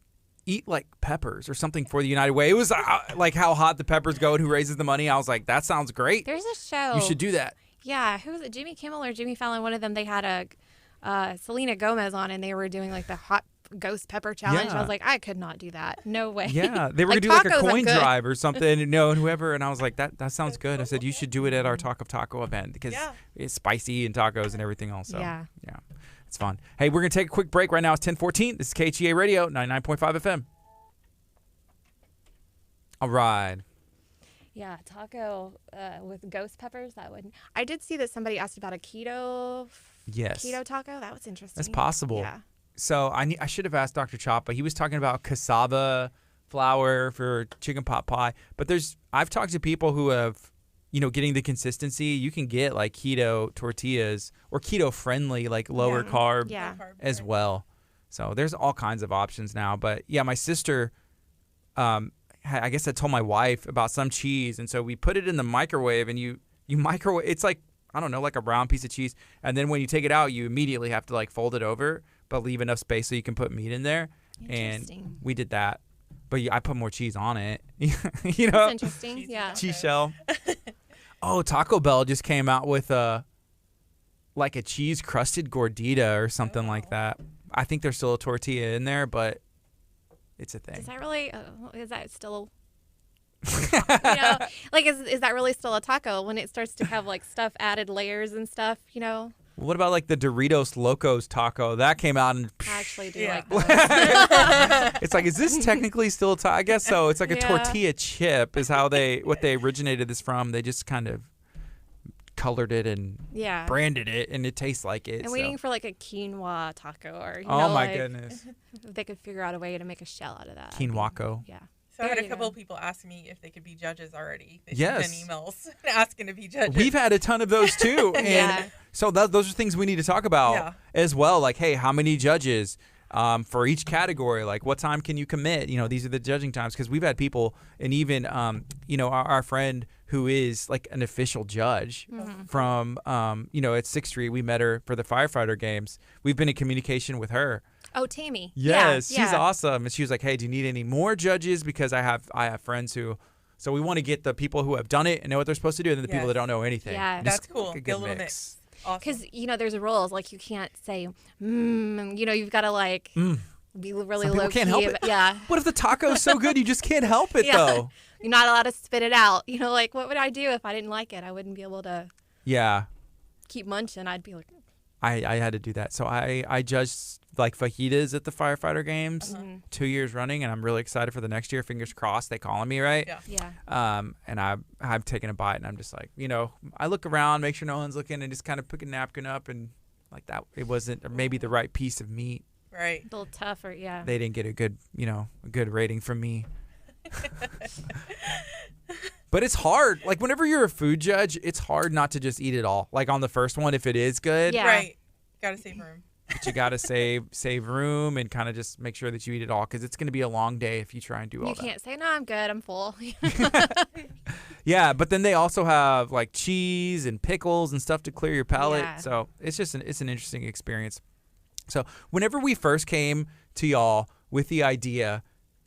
like peppers or something for the United Way. It was like how hot the peppers go and who raises the money. I was like, that sounds great. There's a show. You should do that. Yeah, who was it? Jimmy Kimmel or Jimmy Fallon? One of them. They had a Selena Gomez on, and they were doing like the hot ghost pepper challenge. Yeah. I was like, I could not do that. No way. Yeah, they were Like, gonna do like a tacos, I'm coin good. drive or something, and whoever. And I was like, that sounds good. I said you should do it at our Talk of Taco event because it's spicy and tacos and everything else. So Yeah. it's fun. Hey, we're gonna take a quick break right now. It's 10:14. This is KHEA Radio 99.5 FM. All right. Yeah, taco with ghost peppers. That would. I did see that somebody asked about a keto taco. That was interesting. That's possible. Yeah. So I should have asked Dr. Chapa. He was talking about cassava flour for chicken pot pie. But I've talked to people who have, getting the consistency. You can get like keto tortillas or keto friendly, like lower carb as well. So there's all kinds of options now. But yeah, my sister, I guess I told my wife about some cheese. And so we put it in the microwave, and you microwave. It's like, I don't know, like a brown piece of cheese. And then when you take it out, you immediately have to like fold it over, but leave enough space so you can put meat in there. And we did that. But I put more cheese on it. That's interesting. Yeah. Cheese shell. Oh, Taco Bell just came out with like a cheese crusted gordita or something like that. I think there's still a tortilla in there, but it's a thing. Is that really? Is that still? Is that really still a taco when it starts to have like stuff added, layers and stuff? What about like the Doritos Locos taco? That came out and I actually do like those. it's like, is this technically still a taco? I guess so. It's like a tortilla chip is what they originated this from. They just kind of colored it and branded it, and it tastes like it. I'm waiting for like a quinoa taco, or goodness, if they could figure out a way to make a shell out of that. Quinoaco. Yeah. So I had a couple of people ask me if they could be judges already. They yes. sent emails asking to be judges. We've had a ton of those too. And so those are things we need to talk about as well. Like, hey, how many judges for each category? Like, what time can you commit? These are the judging times. Because we've had people, and even, our friend who is like an official judge from, at 6th Street. We met her for the firefighter games. We've been in communication with her. Oh, Tammy. Yes, she's awesome. And she was like, hey, do you need any more judges? Because I have friends who, so we want to get the people who have done it and know what they're supposed to do, and then the people that don't know anything. Yeah, that's cool. Like a good mix. Because, there's rules. Like, you can't say, you've got to like be really low key. Can't help it. Yeah. What if the taco's so good you just can't help it though? You're not allowed to spit it out. Like, what would I do if I didn't like it? I wouldn't be able to keep munching. I'd be like, I had to do that. So I judged like fajitas at the firefighter games 2 years running, and I'm really excited for the next year. Fingers crossed they calling me, right? Yeah. And I've taken a bite, and I'm just like, I look around, make sure no one's looking, and just kind of pick a napkin up, and like that, it wasn't, or maybe the right piece of meat. Right. A little tougher, yeah. They didn't get a good rating from me. But it's hard. Like, whenever you're a food judge, it's hard not to just eat it all. Like, on the first one, if it is good. Yeah. Right. Gotta save room. But you gotta save room and kind of just make sure that you eat it all, because it's going to be a long day if you try and do all that. You can't say, no, I'm good, I'm full. Yeah, but then they also have like cheese and pickles and stuff to clear your palate. Yeah. So it's just it's an interesting experience. So whenever we first came to y'all with the idea,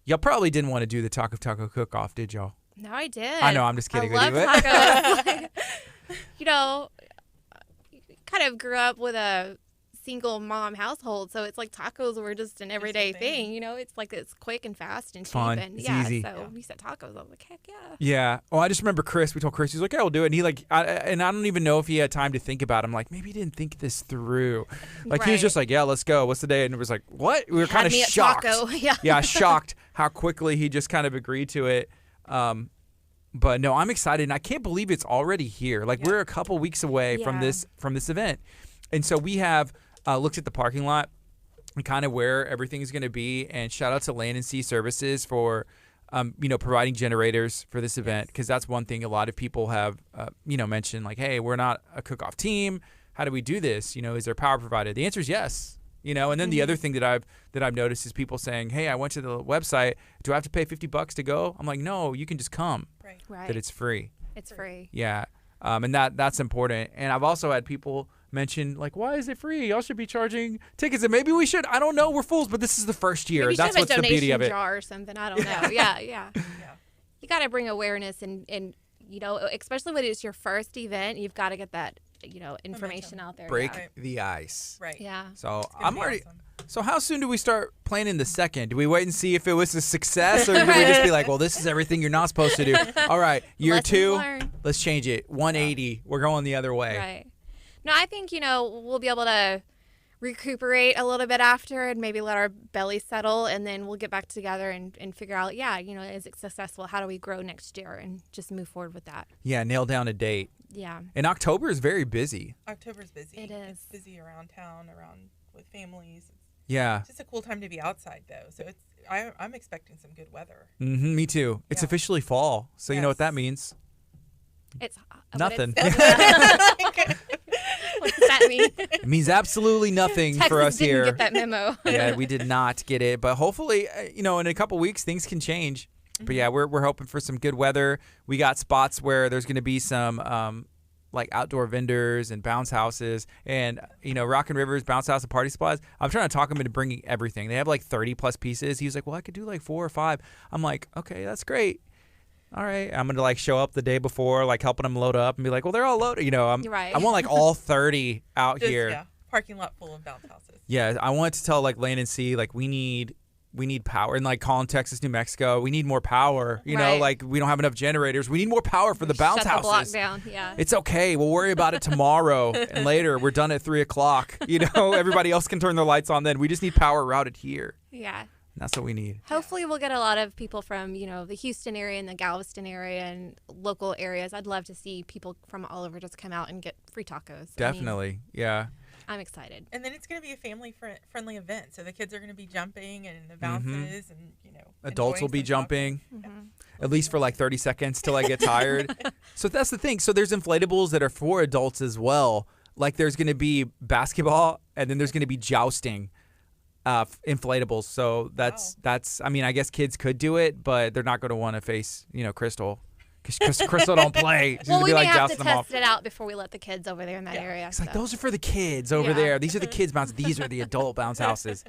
y'all probably didn't want to do the Talk of Taco cook-off, did y'all? No, I did. I know, I'm just kidding. I love tacos. Kind of grew up with a single mom household, so it's like tacos were just an everyday thing. It's like it's quick and fast and cheap. Fun. And it's easy. So we said tacos. I was like, heck yeah. Yeah. Oh, I just remember Chris. We told Chris, he's like, yeah, we'll do it. And he and I don't even know if he had time to think about it. I'm like, maybe he didn't think this through. Like, he was just like, yeah, let's go. What's the day? And it was like, what? We were kind of shocked. Yeah, shocked how quickly he just kind of agreed to it. But no, I'm excited, and I can't believe it's already here. Like, we're a couple weeks away from this event. And so we have looked at the parking lot and kind of where everything is going to be. And shout out to Land and Sea Services for, providing generators for this event, because that's one thing a lot of people have, mentioned. Like, hey, we're not a cook-off team. how do we do this? You know, is there power provided? The answer is yes. You know, and then the other thing that I've noticed is people saying, hey, I went to the website. Do I have to pay $50 to go? I'm like, no, you can just come. Right. That it's free. It's free. Yeah. And that's important. And I've also had people mention, like, why is it free? Y'all should be charging tickets. And maybe we should. I don't know. We're fools, but this is the first year. Maybe That's what's the beauty of it. Jar or something. I don't know. Yeah. You got to bring awareness and you know, especially when it's your first event, you've got to get that, you know, information out there. Break the ice. Right. Yeah. So I'm already. Awesome. So how soon do we start planning the second? Do we wait and see if it was a success, or do we just be like, well, this is everything you're not supposed to do? All right, year Lessons 2, learned. Let's change it. 180. We're going the other way. Right. No, I think, you know, we'll be able to recuperate a little bit after and maybe let our belly settle, and then we'll get back together and figure out, you know, is it successful? How do we grow next year and just move forward with that? Yeah, nail down a date. Yeah. And October is very busy. October's busy. It is. It's busy around town, with families. Yeah. It's just a cool time to be outside, though. So I'm expecting some good weather. Mm-hmm, me too. It's officially fall, so you know what that means. It's nothing. What does that mean? It means absolutely nothing Texas for us didn't here. Get that memo. Yeah, we did not get it, but hopefully, you know, in a couple weeks things can change. But yeah, we're hoping for some good weather. We got spots where there's going to be some like outdoor vendors and bounce houses, and you know, Rockin' Rivers bounce house and party supplies. I'm trying to talk him into bringing everything. They have like 30 plus pieces. He was like, well, I could do like 4 or 5. I'm like, okay, that's great. All right, I'm gonna like show up the day before, like helping them load up and be like, well, they're all loaded. You know, right. I want like all 30 out here. Yeah, parking lot full of bounce houses. Yeah, I want to tell like Land and Sea, like we need power. And like calling Texas, New Mexico, we need more power. You know, like we don't have enough generators. We need more power for the bounce houses. houses. The block down. Yeah. It's okay. We'll worry about it tomorrow and later. We're done at 3:00. You know, everybody else can turn their lights on then. We just need power routed here. Yeah. That's what we need. Hopefully we'll get a lot of people from, you know, the Houston area and the Galveston area and local areas. I'd love to see people from all over just come out and get free tacos. Definitely. Yeah. I'm excited. And then it's going to be a family-friendly event. So the kids are going to be jumping and the bounces and, you know. Adults will be jumping, at least for like 30 seconds till I get tired. So that's the thing. So there's inflatables that are for adults as well. Like there's going to be basketball and then there's going to be jousting. Inflatables. So that's I mean, I guess kids could do it, but they're not going to want to face, you know, Crystal. Because Crystal don't play. She's well, we may like have to test it out before we let the kids over there in that area. It's like, those are for the kids over there. These are the kids bounce. These are the adult bounce houses.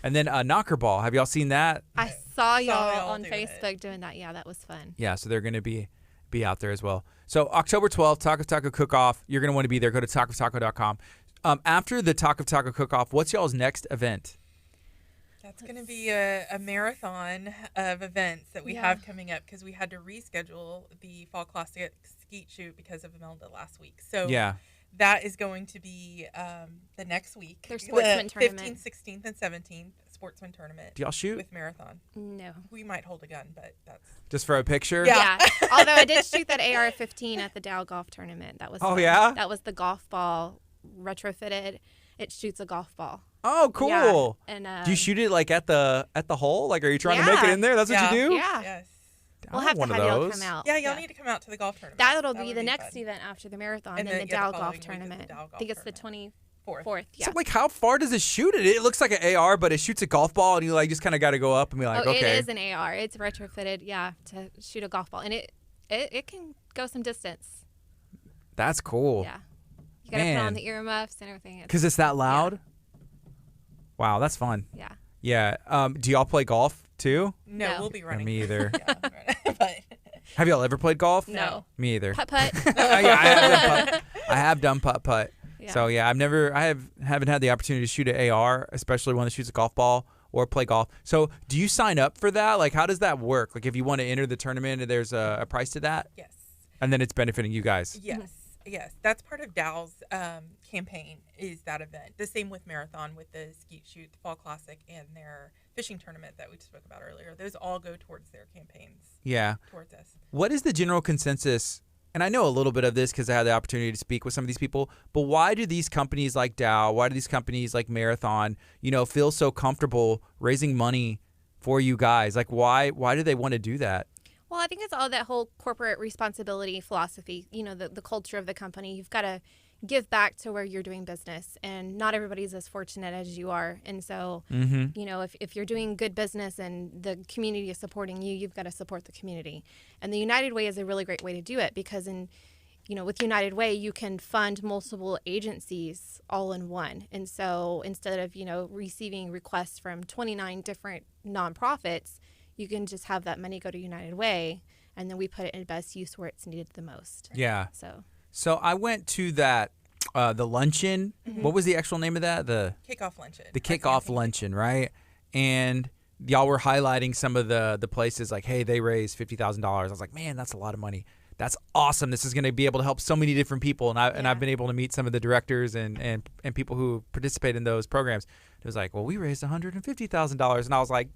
And then knocker ball. Have y'all seen that? I saw y'all on Facebook doing that. Yeah, that was fun. Yeah, so they're going to be out there as well. So October 12th, Talk of Taco Cook-Off. You're going to want to be there. Go to talkoftaco.com. After the Talk of Taco Cook-Off, what's y'all's next event? That's going to be a marathon of events that we have coming up because we had to reschedule the Fall Classic Skeet Shoot because of Imelda last week. So that is going to be the next week. Their sportsman tournament. 15th, 16th, and 17th sportsman tournament. Do y'all shoot? With marathon. No. We might hold a gun, but that's... Just for a picture? Yeah. Although I did shoot that AR-15 at the Dow Golf Tournament. That was yeah? That was the golf ball retrofitted. It shoots a golf ball. Oh, cool. Yeah. And do you shoot it like at the hole? Like, are you trying to make it in there? That's what you do? Yeah. Yes. We'll have to have y'all come out. Yeah, y'all need to come out to the golf tournament. That'll be the next event after the marathon and then the Dow Golf Tournament. I think it's the 24th. Yeah. So, like, how far does it shoot it? It looks like an AR, but it shoots a golf ball, and you like just kind of got to go up and be like, okay. It is an AR. It's retrofitted, to shoot a golf ball, and it can go some distance. That's cool. Yeah. You got to put on the earmuffs and everything. Because it's that loud? Yeah. Wow, that's fun. Yeah. Yeah. Do y'all play golf too? No, we'll be running. Me either. But have y'all ever played golf? No. Me either. Putt-putt. I have done putt-putt. Yeah. So yeah, haven't had the opportunity to shoot an AR, especially one that shoots a golf ball or play golf. So do you sign up for that? Like, how does that work? Like, if you want to enter the tournament, there's a price to that? Yes. And then it's benefiting you guys? Yes. Yes. That's part of Dow's campaign is that event. The same with Marathon, with the Skeet Shoot, the Fall Classic, and their fishing tournament that we spoke about earlier. Those all go towards their campaigns. Yeah. Towards us. What is the general consensus? And I know a little bit of this because I had the opportunity to speak with some of these people, but why do these companies like Dow, why do these companies like Marathon, feel so comfortable raising money for you guys? Like, why do they want to do that? Well, I think it's all that whole corporate responsibility philosophy, the culture of the company. You've got to give back to where you're doing business. And not everybody's as fortunate as you are. And so, you know, if you're doing good business and the community is supporting you, you've got to support the community. And the United Way is a really great way to do it, because you know, with United Way, you can fund multiple agencies all in one. And so instead of, you know, receiving requests from 29 different nonprofits, you can just have that money go to United Way, and then we put it in best use where it's needed the most. Yeah. So I went to that, the luncheon. What was the actual name of that? The kickoff luncheon. The kickoff luncheon, right? And y'all were highlighting some of the places, like, hey, they raised $50,000. I was like, man, that's a lot of money. That's awesome. This is going to be able to help so many different people. And I've been able to meet some of the directors and people who participate in those programs. It was like, well, we raised $150,000. And I was like,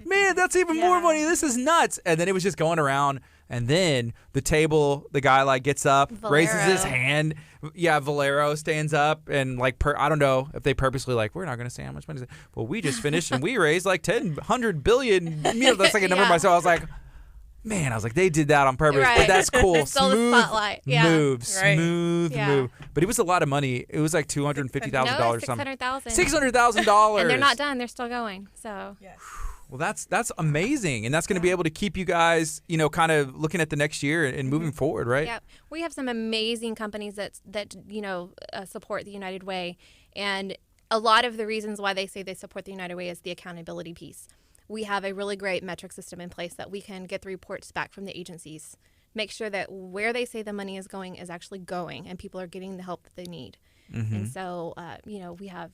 man, that's even more money. This is nuts. And then it was just going around. And then the guy like gets up, Valero. raises his hand. Yeah, Valero stands up and like, I don't know if they purposely like, we're not going to say how much money is it. Well, we just finished and we raised like 100 billion. You know, that's like a number myself. I was like, man, I was like, they did that on purpose, but that's cool. Smooth move, smooth move. But it was a lot of money. It was like $250,000 or something. $600,000. And they're not done. They're still going. So. Yes. Well, that's amazing, and that's going to be able to keep you guys, you know, kind of looking at the next year and moving forward, right? Yeah, we have some amazing companies that you know support the United Way, and a lot of the reasons why they say they support the United Way is the accountability piece. We have a really great metric system in place that we can get the reports back from the agencies, make sure that where they say the money is going is actually going, and people are getting the help that they need. And so, you know, we have,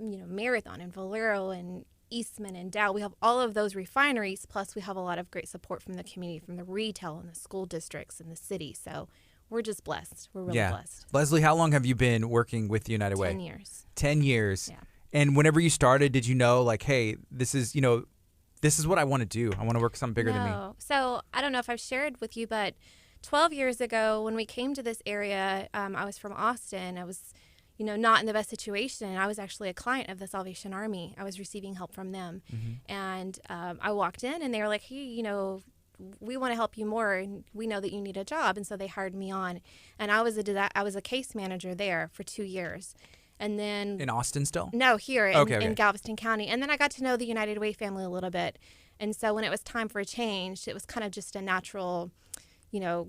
you know, Marathon and Valero and Eastman and Dow. We have all of those refineries, plus we have a lot of great support from the community, from the retail and the school districts and the city. So we're just blessed. We're really blessed. Leslie, how long have you been working with United Way? 10 years. 10 years. Yeah. And whenever you started, did you know, like, hey, this is what I want to do. I want to work something bigger than me. So I don't know if I've shared with you, but 12 years ago when we came to this area, I was from Austin. I was, you know, not in the best situation. I was actually a client of the Salvation Army. I was receiving help from them. And I walked in and they were like, hey, you know, we want to help you more, and we know that you need a job. And so they hired me on. And I was a case manager there for 2 years. And then in Austin still? No, here in Galveston County. And then I got to know the United Way family a little bit. And so when it was time for a change, it was kind of just a natural, you know,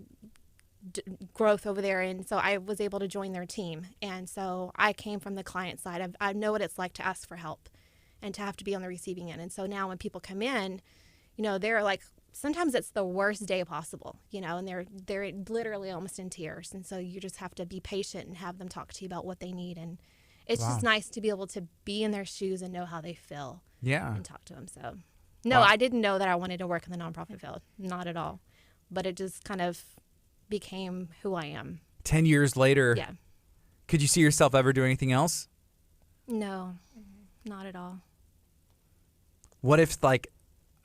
growth over there. And so I was able to join their team. And so I came from the client side. I know what it's like to ask for help and to have to be on the receiving end. And so now when people come in, you know, they're like, sometimes it's the worst day possible, you know, and they're literally almost in tears. And so you just have to be patient and have them talk to you about what they need. And it's just nice to be able to be in their shoes and know how they feel. Yeah. And talk to them. So, no, I didn't know that I wanted to work in the nonprofit field. Not at all. But it just kind of became who I am. 10 years later. Yeah. Could you see yourself ever doing anything else? No, not at all. What if, like,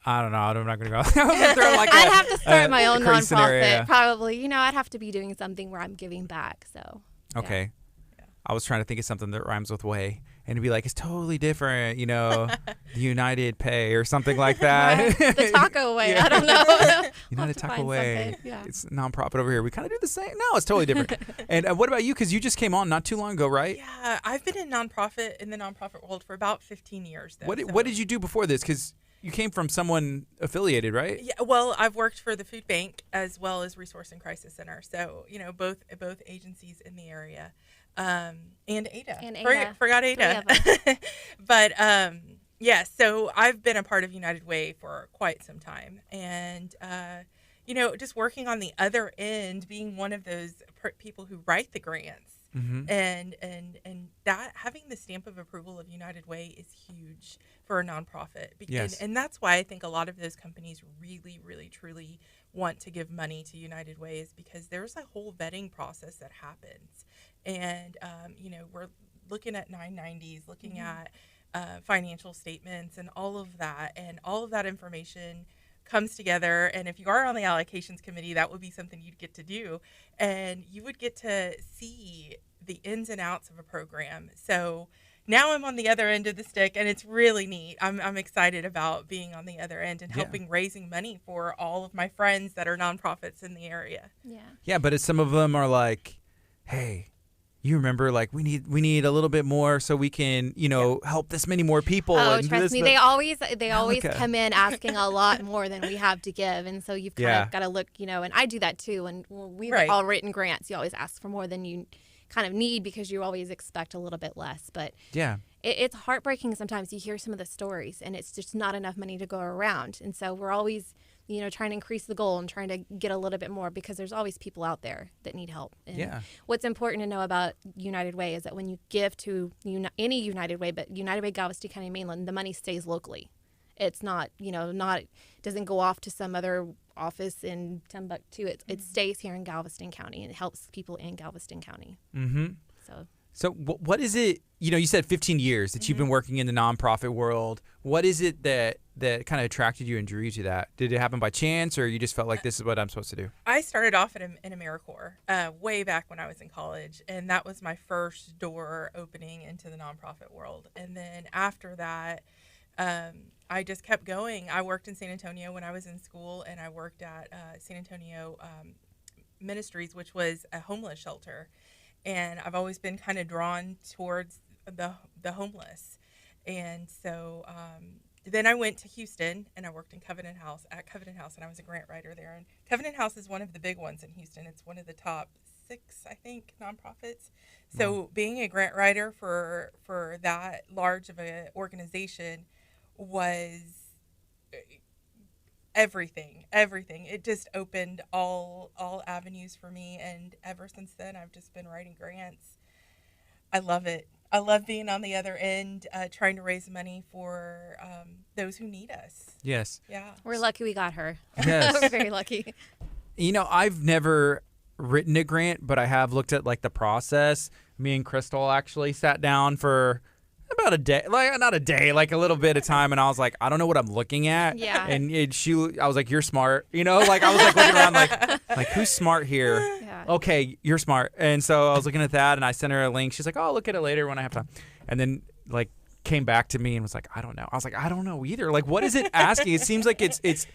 I don't know. I'm not going to go. I'd have to start my own nonprofit, scenario, probably. You know, I'd have to be doing something where I'm giving back. So. Okay. Yeah. I was trying to think of something that rhymes with way, and it'd be like, it's totally different, you know, United Pay or something like that. Right. The Taco Way. I don't know. United Taco Way. Yeah. It's a nonprofit over here. We kind of do the same. No, it's totally different. And what about you? Because you just came on not too long ago, right? Yeah, I've been in the nonprofit world for about 15 years. Though, what did you do before this? Because you came from someone affiliated, right? Yeah, well, I've worked for the food bank as well as Resource and Crisis Center. So, you know, both agencies in the area. And Ada. Forgot Ada. But, yeah, so I've been a part of United Way for quite some time. And, you know, just working on the other end, being one of those people who write the grants. And that having the stamp of approval of United Way is huge for a nonprofit. Yes. And that's why I think a lot of those companies really, really, truly want to give money to United Way, is because there's a whole vetting process that happens. And, you know, we're looking at 990s, looking at financial statements and all of that. And all of that information comes together. And if you are on the allocations committee, that would be something you'd get to do. And you would get to see the ins and outs of a program. So now I'm on the other end of the stick, and it's really neat. I'm excited about being on the other end and helping raising money for all of my friends that are nonprofits in the area. Yeah. Yeah, but some of them are like, hey, you remember, like, we need a little bit more so we can, help this many more people. Oh, and trust this, me, but, they always okay. come in asking a lot more than we have to give, and so you've kind of got to look, and I do that too. And we've all written grants, you always ask for more than you kind of need because you always expect a little bit less. But yeah, it's heartbreaking sometimes. You hear some of the stories, and it's just not enough money to go around, and so we're always trying to increase the goal and trying to get a little bit more because there's always people out there that need help. And what's important to know about United Way is that when you give to any United Way, but United Way Galveston County Mainland, the money stays locally. It's not, doesn't go off to some other office in Timbuktu. It stays here in Galveston County, and it helps people in Galveston County. Mm-hmm. So what is it, you said 15 years that you've been working in the nonprofit world. What is it that kind of attracted you and drew you to that? Did it happen by chance, or you just felt like this is what I'm supposed to do? I started off in AmeriCorps way back when I was in college, and that was my first door opening into the nonprofit world. And then after that, I just kept going. I worked in San Antonio when I was in school, and I worked at San Antonio Ministries, which was a homeless shelter. And I've always been kind of drawn towards the homeless. And so then I went to Houston, and I worked in Covenant House, and I was a grant writer there. And Covenant House is one of the big ones in Houston. It's one of the top 6, I think, nonprofits. So being a grant writer for that large of an organization was everything. It just opened all avenues for me, and ever since then I've just been writing grants. I love it. I love being on the other end, trying to raise money for those who need us. Yes. Yeah. We're lucky we got her. Yes. We're very lucky. I've never written a grant, but I have looked at like the process. Me and Crystal actually sat down for about a day, like not a day, like a little bit of time, and I was like, I don't know what I'm looking at. Yeah. And I was like, you're smart, like I was like looking around, like who's smart here? Yeah. Okay, you're smart. And so I was looking at that, and I sent her a link. She's like, oh, I'll look at it later when I have time. And then like came back to me and was like, I don't know. I was like, I don't know either. Like, what is it asking? It seems like it's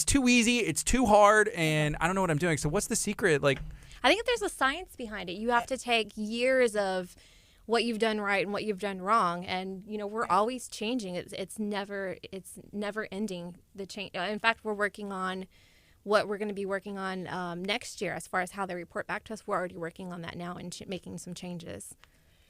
too easy, it's too hard, and I don't know what I'm doing. So what's the secret? Like, I think there's a science behind it. You have to take years of what you've done right and what you've done wrong, and we're always changing. It's never ending, the change. In fact, we're working on what we're going to be working on next year as far as how they report back to us. We're already working on that now and making some changes.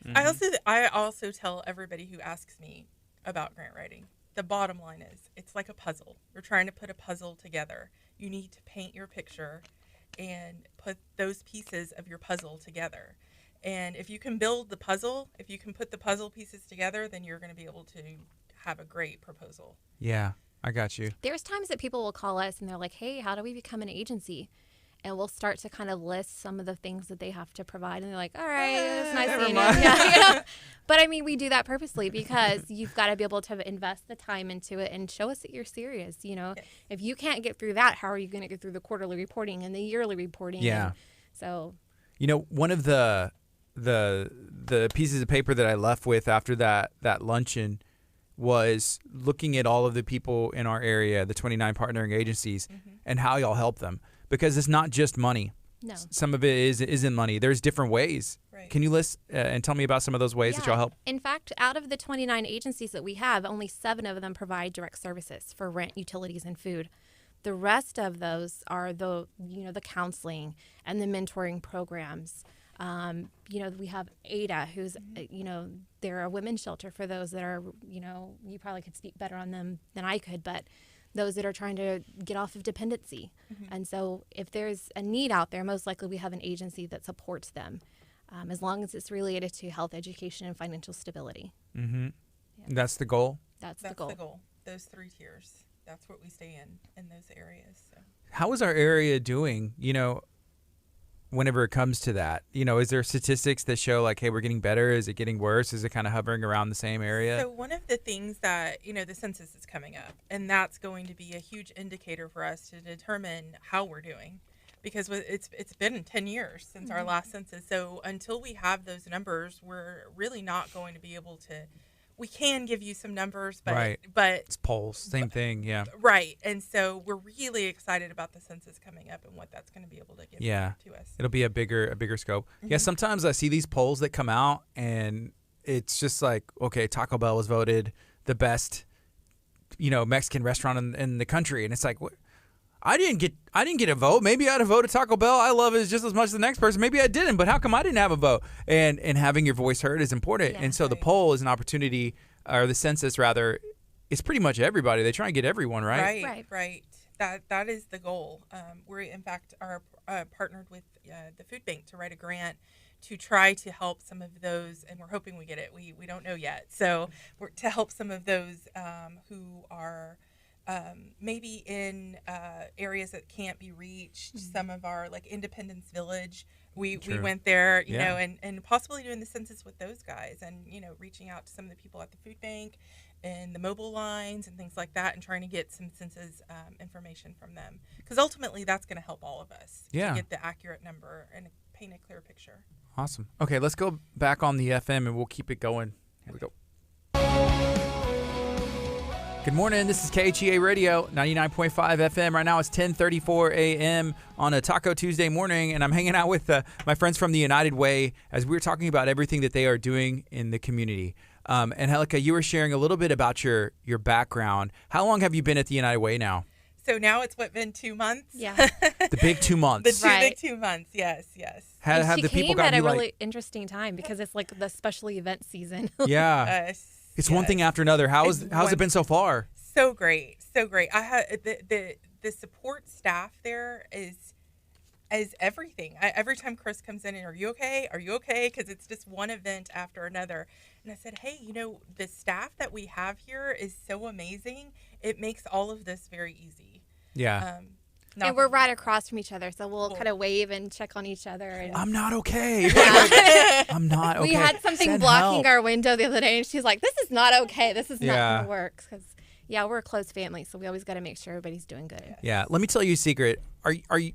Mm-hmm. I also tell everybody who asks me about grant writing, the bottom line is it's like a puzzle. You're trying to put a puzzle together. You need to paint your picture and put those pieces of your puzzle together. And if you can build the puzzle, if you can put the puzzle pieces together, then you're going to be able to have a great proposal. Yeah, I got you. There's times that people will call us and they're like, hey, how do we become an agency? And we'll start to kind of list some of the things that they have to provide. And they're like, all right, it's nice seeing you. Yeah, But I mean, we do that purposely because you've got to be able to invest the time into it and show us that you're serious. Yes. If you can't get through that, how are you going to get through the quarterly reporting and the yearly reporting? Yeah. And so, one of the pieces of paper that I left with after that luncheon was looking at all of the people in our area, the 29 partnering agencies, and how y'all help them. Because it's not just money. No. Some of it isn't money. There's different ways. Right. Can you list and tell me about some of those ways that y'all help? In fact, out of the 29 agencies that we have, only 7 of them provide direct services for rent, utilities, and food. The rest of those are the counseling and the mentoring programs. We have ADA, who's, they're a women's shelter for those that are, you probably could speak better on them than I could, but those that are trying to get off of dependency. And so if there's a need out there, most likely we have an agency that supports them, as long as it's related to health, education, and financial stability. Yeah. That's the goal? That's the goal. Those 3 tiers. That's what we stay in those areas. So. How is our area doing, whenever it comes to that? Is there statistics that show like, hey, we're getting better? Is it getting worse? Is it kind of hovering around the same area? So one of the things that, the census is coming up, and that's going to be a huge indicator for us to determine how we're doing, because it's been 10 years since our last census. So until we have those numbers, we're really not going to be able to, we can give you some numbers, but right. but it's polls, same thing, yeah. Right, and so we're really excited about the census coming up and what that's going to be able to give to us. It'll be a bigger scope. Yeah, sometimes I see these polls that come out, and it's just like, okay, Taco Bell was voted the best, Mexican restaurant in the country, and it's like, what? I didn't get a vote. Maybe I'd have voted Taco Bell. I love it just as much as the next person. Maybe I didn't, but how come I didn't have a vote? And having your voice heard is important. And so the poll is an opportunity, or the census rather, is pretty much everybody. They try and get everyone, right? Right. That is the goal. We in fact are partnered with the food bank to write a grant to try to help some of those, and we're hoping we get it. We don't know yet. So we're to help some of those who are maybe in areas that can't be reached. Some of our, like Independence Village, we went there, you know, and possibly doing the census with those guys, and reaching out to some of the people at the food bank and the mobile lines and things like that, and trying to get some census information from them, because ultimately that's going to help all of us to get the accurate number and paint a clear picture. Awesome. Okay, let's go back on the FM and we'll keep it going. Here we go. Good morning. This is KHEA Radio, 99.5 FM. Right now it's 10:34 a.m. on a Taco Tuesday morning, and I'm hanging out with my friends from the United Way as we're talking about everything that they are doing in the community. And Angelica, you were sharing a little bit about your background. How long have you been at the United Way now? So now it's been 2 months? Yeah. The big 2 months. Big 2 months, yes. Have the people got at a really interesting time because it's like the special event season. Yeah. It's one thing after another. How's it been so far? So great. I have the support staff there is everything. Every time Chris comes in and, are you okay? Because it's just one event after another. And I said, hey, the staff that we have here is so amazing. It makes all of this very easy. Yeah. And we're right across from each other, so we'll kind of wave and check on each other. And I'm not okay. I'm not okay. We had something blocking our window the other day, and she's like, this is not okay. This is not going to work. Because, we're a close family, so we always got to make sure everybody's doing good. Yeah. Let me tell you a secret. Are you?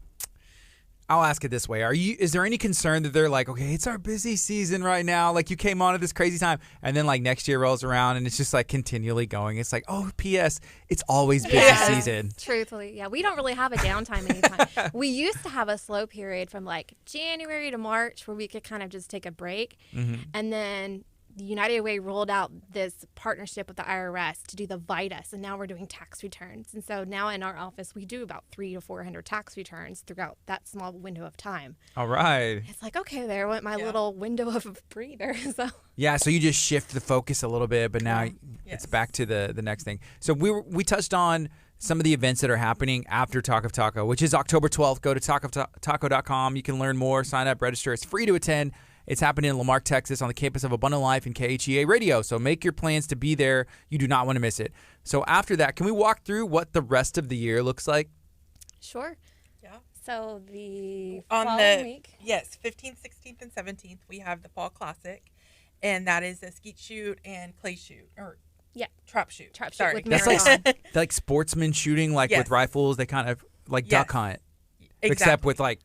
I'll ask it this way. Is there any concern that they're like, okay, it's our busy season right now. Like, you came on at this crazy time, and then like next year rolls around and it's just like continually going. It's like, oh, P.S. It's always busy season. Truthfully, we don't really have a downtime anytime. We used to have a slow period from like January to March where we could kind of just take a break. Mm-hmm. And then the United Way rolled out this partnership with the IRS to do the VITAS, and now we're doing tax returns. And so now in our office, we do about 300 to 400 tax returns throughout that small window of time. All right. It's like, okay, there went my little window of a breather. So you just shift the focus a little bit, but now it's back to the next thing. So we touched on some of the events that are happening after Talk of Taco, which is October 12th. Go to talkoftaco.com. You can learn more, sign up, register. It's free to attend. It's happening in Lamarck, Texas, on the campus of Abundant Life and KHEA Radio. So make your plans to be there. You do not want to miss it. So after that, can we walk through what the rest of the year looks like? Sure. Yeah. So the on following week. Yes, 15th, 16th, and 17th, we have the Fall Classic. And that is a skeet shoot and clay shoot. Or trap shoot. Sorry. With that's like sportsman shooting, like with rifles. They kind of like duck hunt. Exactly. Except with like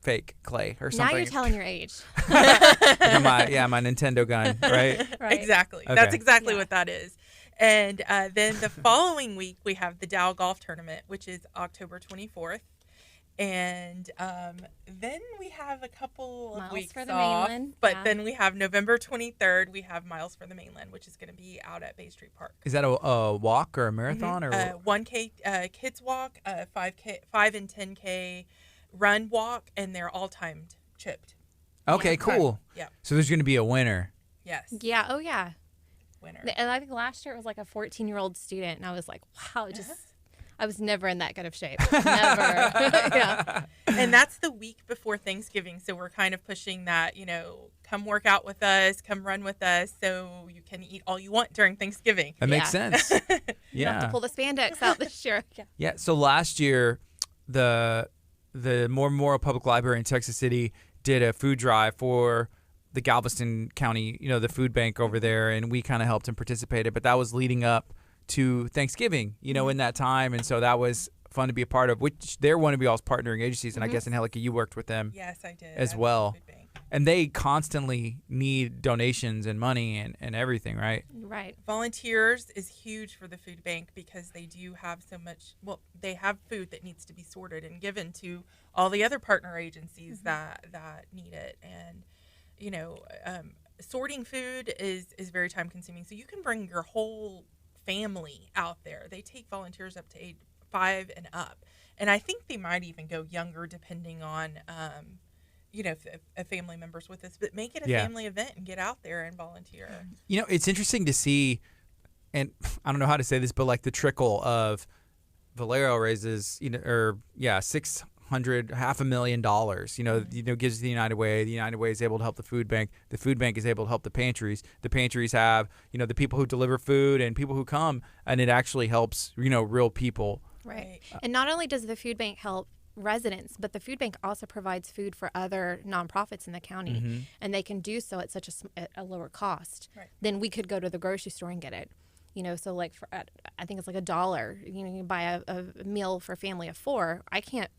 fake clay or something. Now you're telling your age. my Nintendo gun, right? Exactly. Okay. That's exactly what that is. And then the following week, we have the Dow Golf Tournament, which is October 24th. And then we have a couple of weeks for the off. Mainland. But then we have November 23rd, we have Miles for the Mainland, which is going to be out at Bay Street Park. Is that a walk or a marathon? Or 1K kids walk, 5K, 5 and 10K run walk, and they're all timed, chipped. Okay, cool. Yeah. So there's going to be a winner. Yes. Yeah. Oh, yeah. Winner. And I think last year it was like a 14-year-old student, and I was like, wow, I was never in that good of shape. Never. Yeah. And that's the week before Thanksgiving, so we're kind of pushing that, come work out with us, come run with us, so you can eat all you want during Thanksgiving. That makes sense. You have to pull the spandex out this year. Yeah. So last year, the Memorial Public Library in Texas City did a food drive for the Galveston County, the food bank over there, and we kind of helped and participated. But that was leading up to Thanksgiving, in that time, and so that was fun to be a part of. Which they're one of y'all's partnering agencies, and I guess Angelica, you worked with them. Yes, I did as well. and they constantly need donations and money and everything, right? Right. Volunteers is huge for the food bank because they do have so much, well, they have food that needs to be sorted and given to all the other partner agencies that need it. And, you know, sorting food is very time consuming. So you can bring your whole family out there. They take volunteers up to age 5 and up. And I think they might even go younger depending on, you know, if a family member's with us, but make it a family event and get out there and volunteer. You know, it's interesting to see, and I don't know how to say this, but like the trickle of Valero raises, you know, or $500,000, you know, gives to the United Way. The United Way is able to help the food bank. The food bank is able to help the pantries. The pantries have, you know, the people who deliver food and people who come, and it actually helps, you know, real people. Right. And not only does the food bank help residents, but the food bank also provides food for other nonprofits in the county, and they can do so at such a lower cost than we could go to the grocery store and get it. You know, so like for I think it's like $1. You know, you buy a meal for a family of 4. I can't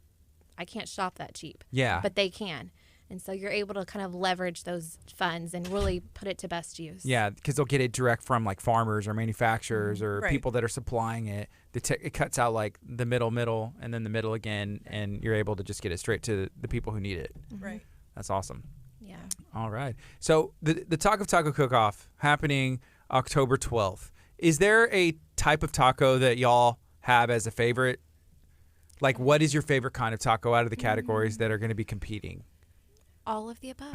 shop that cheap. Yeah. But they can. And so you're able to kind of leverage those funds and really put it to best use. Yeah, because they'll get it direct from like farmers or manufacturers or people that are supplying it. It cuts out like the middle, and then the middle again, and you're able to just get it straight to the people who need it. Right. That's awesome. Yeah. All right. So the Talk of Taco Cook-Off happening October 12th. Is there a type of taco that y'all have as a favorite? Like, what is your favorite kind of taco out of the categories that are going to be competing? All of the above.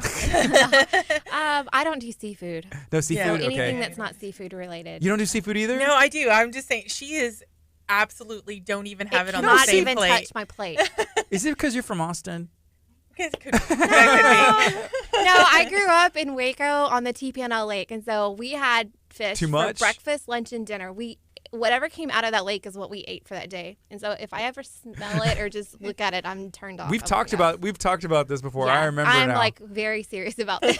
I don't do seafood. No seafood? So okay. anything that's not seafood related. You don't do seafood either? No, I do. I'm just saying, she is absolutely don't even have it on the cannot same even plate. touch my plate. Is it because you're from Austin? That could be. No, I grew up in Waco on the TPNL Lake, and so we had fish Too much? for breakfast, lunch, and dinner. Whatever came out of that lake is what we ate for that day. And so if I ever smell it or just look at it, I'm turned off. We've talked about this before. Yeah, I remember I'm now. like very serious about this.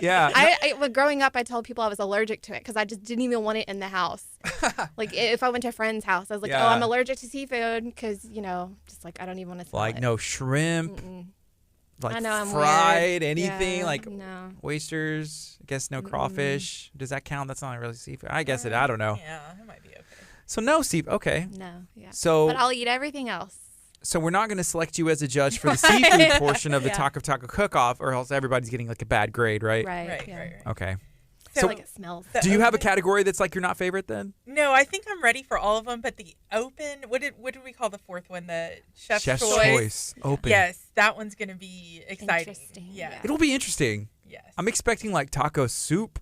Yeah. Growing up, I told people I was allergic to it because I just didn't even want it in the house. Like if I went to a friend's house, I was like, oh, I'm allergic to seafood because, you know, just like I don't even want to smell it. Like no shrimp. Like I know, I'm fried, weird. anything, Yeah, like no. oysters. I guess no crawfish. Does that count? That's not really seafood. I guess I don't know. Yeah, it might be okay. So no seafood. Okay. No, yeah. So, but I'll eat everything else. So we're not going to select you as a judge for the seafood portion of the Talk of Taco Cook-Off, or else everybody's getting like a bad grade, right? Right. Okay. So like it smells. Do you have a category that's like your not favorite then? No, I think I'm ready for all of them. But the open, what did we call the fourth one? The Chef's Choice open. Yes, that one's going to be exciting. Yeah. It'll be interesting. Yes. I'm expecting like taco soup.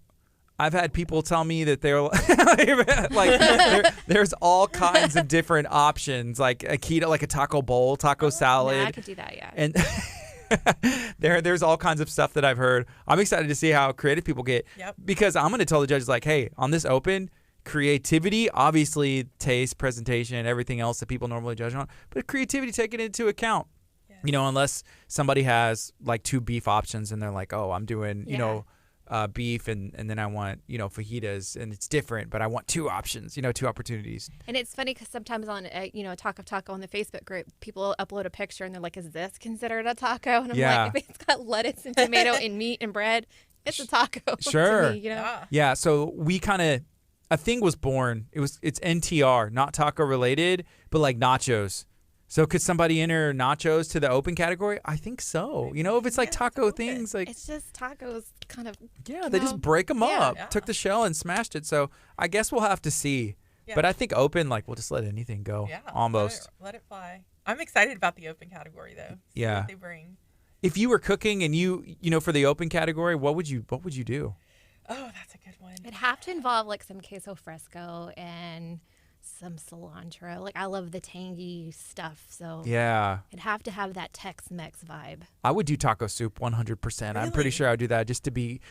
I've had people tell me that they're there's all kinds of different options, like a keto, like a taco bowl, taco salad. Yeah, I could do that. Yeah. And there's all kinds of stuff that I've heard. I'm excited to see how creative people get. Yep. Because I'm going to tell the judges like, hey, on this open, creativity, obviously taste, presentation, everything else that people normally judge on, but creativity taken into account. Yes. You know, unless somebody has like 2 beef options and they're like, oh, I'm doing, you know, beef and then I want, you know, fajitas and it's different, but I want 2 options, you know, 2 opportunities. And it's funny because sometimes on, Talk of Taco on the Facebook group, people upload a picture and they're like, is this considered a taco? And I'm like, if it's got lettuce and tomato and meat and bread, it's a taco. Sure. To me, you know? Yeah. So we kind of, a thing was born. It's NTR, not taco related, but like nachos. So could somebody enter nachos to the open category? I think so. You know, if it's like taco things, like it's just tacos, kind of. Yeah, they just break them up, took the shell and smashed it. So I guess we'll have to see. Yeah. But I think open, like we'll just let anything go. Yeah, almost. Let it fly. I'm excited about the open category though. See what they bring. If you were cooking and you know, for the open category, what would you do? Oh, that's a good one. It'd have to involve like some queso fresco and some cilantro. Like I love the tangy stuff, so it'd have to have that Tex-Mex vibe. I would do taco soup 100%. Really? I'm pretty sure I would do that just to be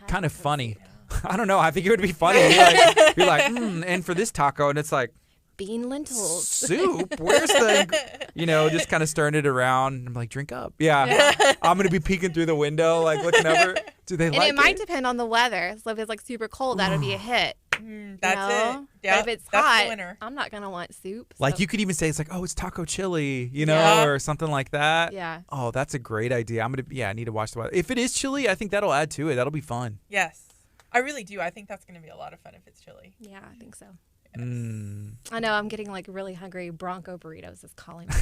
kind of funny. I don't know. I think it would be funny. Be like, and for this taco, and it's like bean lentils soup. Where's the, just kind of stirring it around. I'm like, drink up. Yeah. I'm gonna be peeking through the window, like looking over. Do they like it? And it might depend on the weather. So if it's like super cold, that would be a hit. That's it. Yeah, but if it's that's hot, the winner. I'm not gonna want soup. So. Like you could even say it's like, oh, it's taco chili, you know, or something like that. Yeah. Oh, that's a great idea. I need to watch the weather. If it is chilly, I think that'll add to it. That'll be fun. Yes, I really do. I think that's going to be a lot of fun if it's chilly. Yeah, I think so. Yes. I know I'm getting like really hungry. Bronco Burritos is calling me.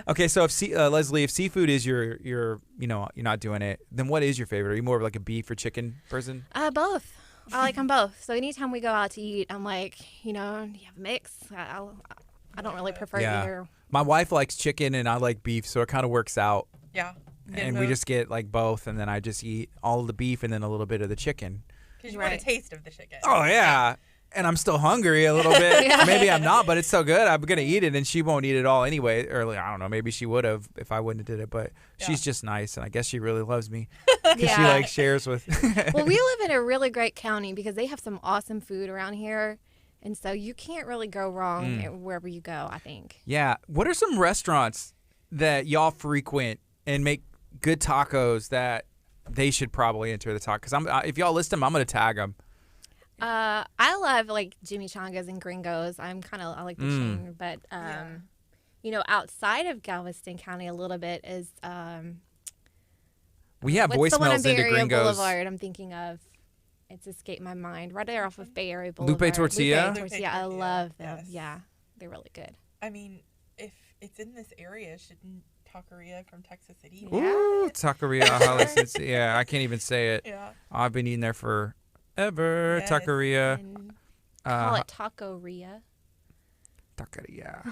Okay, so if Leslie, if seafood is your you're not doing it, then what is your favorite? Are you more of like a beef or chicken person? Both. I like them both. So anytime we go out to eat, I'm like, you have a mix. I don't really prefer either. My wife likes chicken and I like beef, so it kind of works out. Yeah. And we just get like both, and then I just eat all of the beef and then a little bit of the chicken. Because you want a taste of the chicken. Oh, yeah. And I'm still hungry a little bit. Maybe I'm not, but it's so good. I'm going to eat it, and she won't eat it all anyway. Or I don't know. Maybe she would have if I wouldn't have did it. But she's just nice, and I guess she really loves me because she like shares with. Well, we live in a really great county because they have some awesome food around here. And so you can't really go wrong wherever you go, I think. Yeah. What are some restaurants that y'all frequent and make good tacos that they should probably enter the taco? Because if y'all list them, I'm going to tag them. I love like Jimmy Changa's and Gringos. I like the chain, but outside of Galveston County a little bit is we have voicemails into Gringos. Boulevard. I'm thinking of. It's escaped my mind. Right there off of Bay Area Boulevard. Lupe Tortilla. I love them. Yes. Yeah, they're really good. I mean, if it's in this area, shouldn't Taqueria from Texas City? Ooh, Taqueria. Yeah, I can't even say it. Yeah. I've been eating there forever. Taqueria. Call it Taqueria. Taqueria.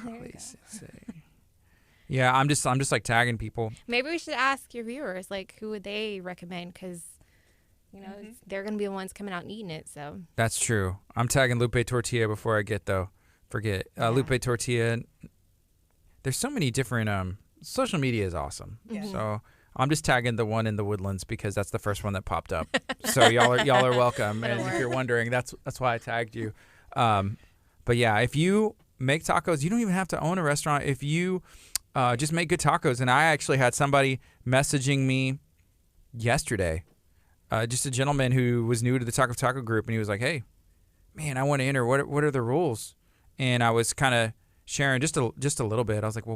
Yeah, I'm just like tagging people. Maybe we should ask your viewers, like, who would they recommend? Because they're going to be the ones coming out and eating it. So that's true. I'm tagging Lupe Tortilla before I forget. Lupe Tortilla. There's so many different. Social media is awesome. Yeah. So I'm just tagging the one in the Woodlands because that's the first one that popped up. So y'all are welcome. And if you're wondering, that's why I tagged you. But yeah, if you make tacos, you don't even have to own a restaurant. If you just make good tacos, and I actually had somebody messaging me yesterday. Just a gentleman who was new to the Taco group, and he was like, "Hey, man, I want to enter. What are the rules?" And I was kind of sharing just a little bit. I was like, "Well,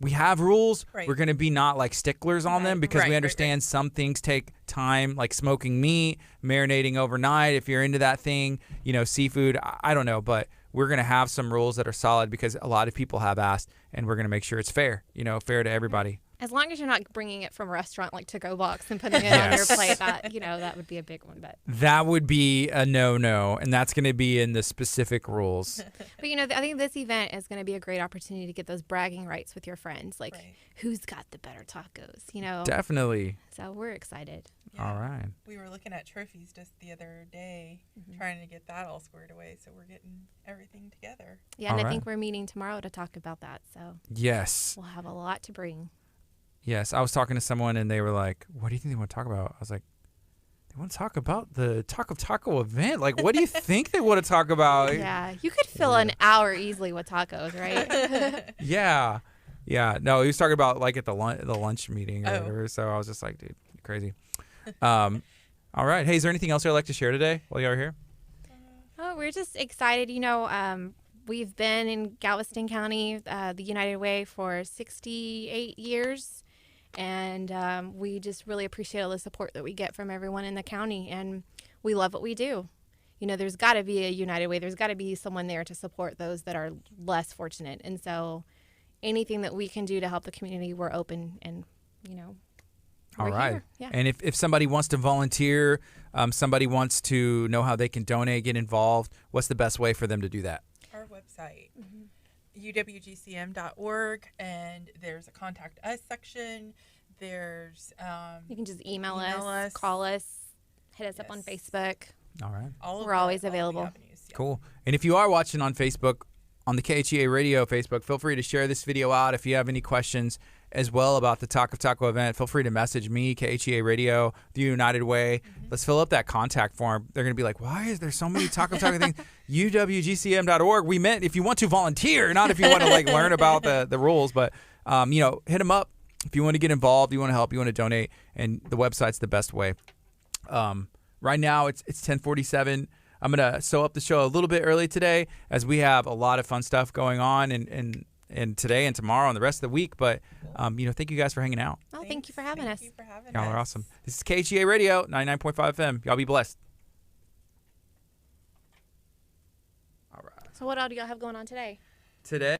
we have rules. Right. We're going to be not like sticklers on them because we understand some things take time, like smoking meat, marinating overnight. If you're into that thing, seafood. I don't know, but we're going to have some rules that are solid because a lot of people have asked, and we're going to make sure it's fair. Fair to everybody." As long as you're not bringing it from a rrestaurant like to-go box and putting it on your plate, that would be a big one. But that would be a no-no, and that's going to be in the specific rules. But I think this event is going to be a great opportunity to get those bragging rights with your friends, like who's got the better tacos, Definitely. So we're excited. Yeah. All right. We were looking at trophies just the other day, trying to get that all squared away. So we're getting everything together. Yeah, and I think we're meeting tomorrow to talk about that. So yes, we'll have a lot to bring. Yes, I was talking to someone and they were like, "What do you think they want to talk about?" I was like, "They want to talk about the Taco event. Like, what do you think they want to talk about?" Yeah, you could fill an hour easily with tacos, right? Yeah. No, he was talking about like at the lunch meeting or whatever. So I was just like, "Dude, you're crazy." All right. Hey, is there anything else you'd like to share today while you are here? Oh, we're just excited. We've been in Galveston County, the United Way, for 68 years. And we just really appreciate all the support that we get from everyone in the county. And we love what we do. There's got to be a United Way. There's got to be someone there to support those that are less fortunate. And so anything that we can do to help the community, we're open and, all right. Here. Yeah. And if somebody wants to volunteer, somebody wants to know how they can donate, get involved, what's the best way for them to do that? Our website. uwgcm.org, and there's a contact us section. There's you can just email us, call us, hit us up on Facebook. All right. We're always available. Cool. And if you are watching on Facebook, on the KHEA Radio Facebook, feel free to share this video out. If you have any questions as well about the Taco event, feel free to message me, KHEA Radio, the United Way. Let's fill up that contact form. They're going to be like, why is there so many Taco things? uwgcm.org. We meant if you want to volunteer, not if you want to learn about the rules. But, hit them up. If you want to get involved, you want to help, you want to donate, and the website's the best way. Right now, it's 10:47. I'm going to sew up the show a little bit early today as we have a lot of fun stuff going on and today and tomorrow and the rest of the week. But, thank you guys for hanging out. Oh, thank you for having us. Thank you for having us. Y'all are awesome. This is KHEA Radio, 99.5 FM. Y'all be blessed. All right. So what all do y'all have going on today? Today.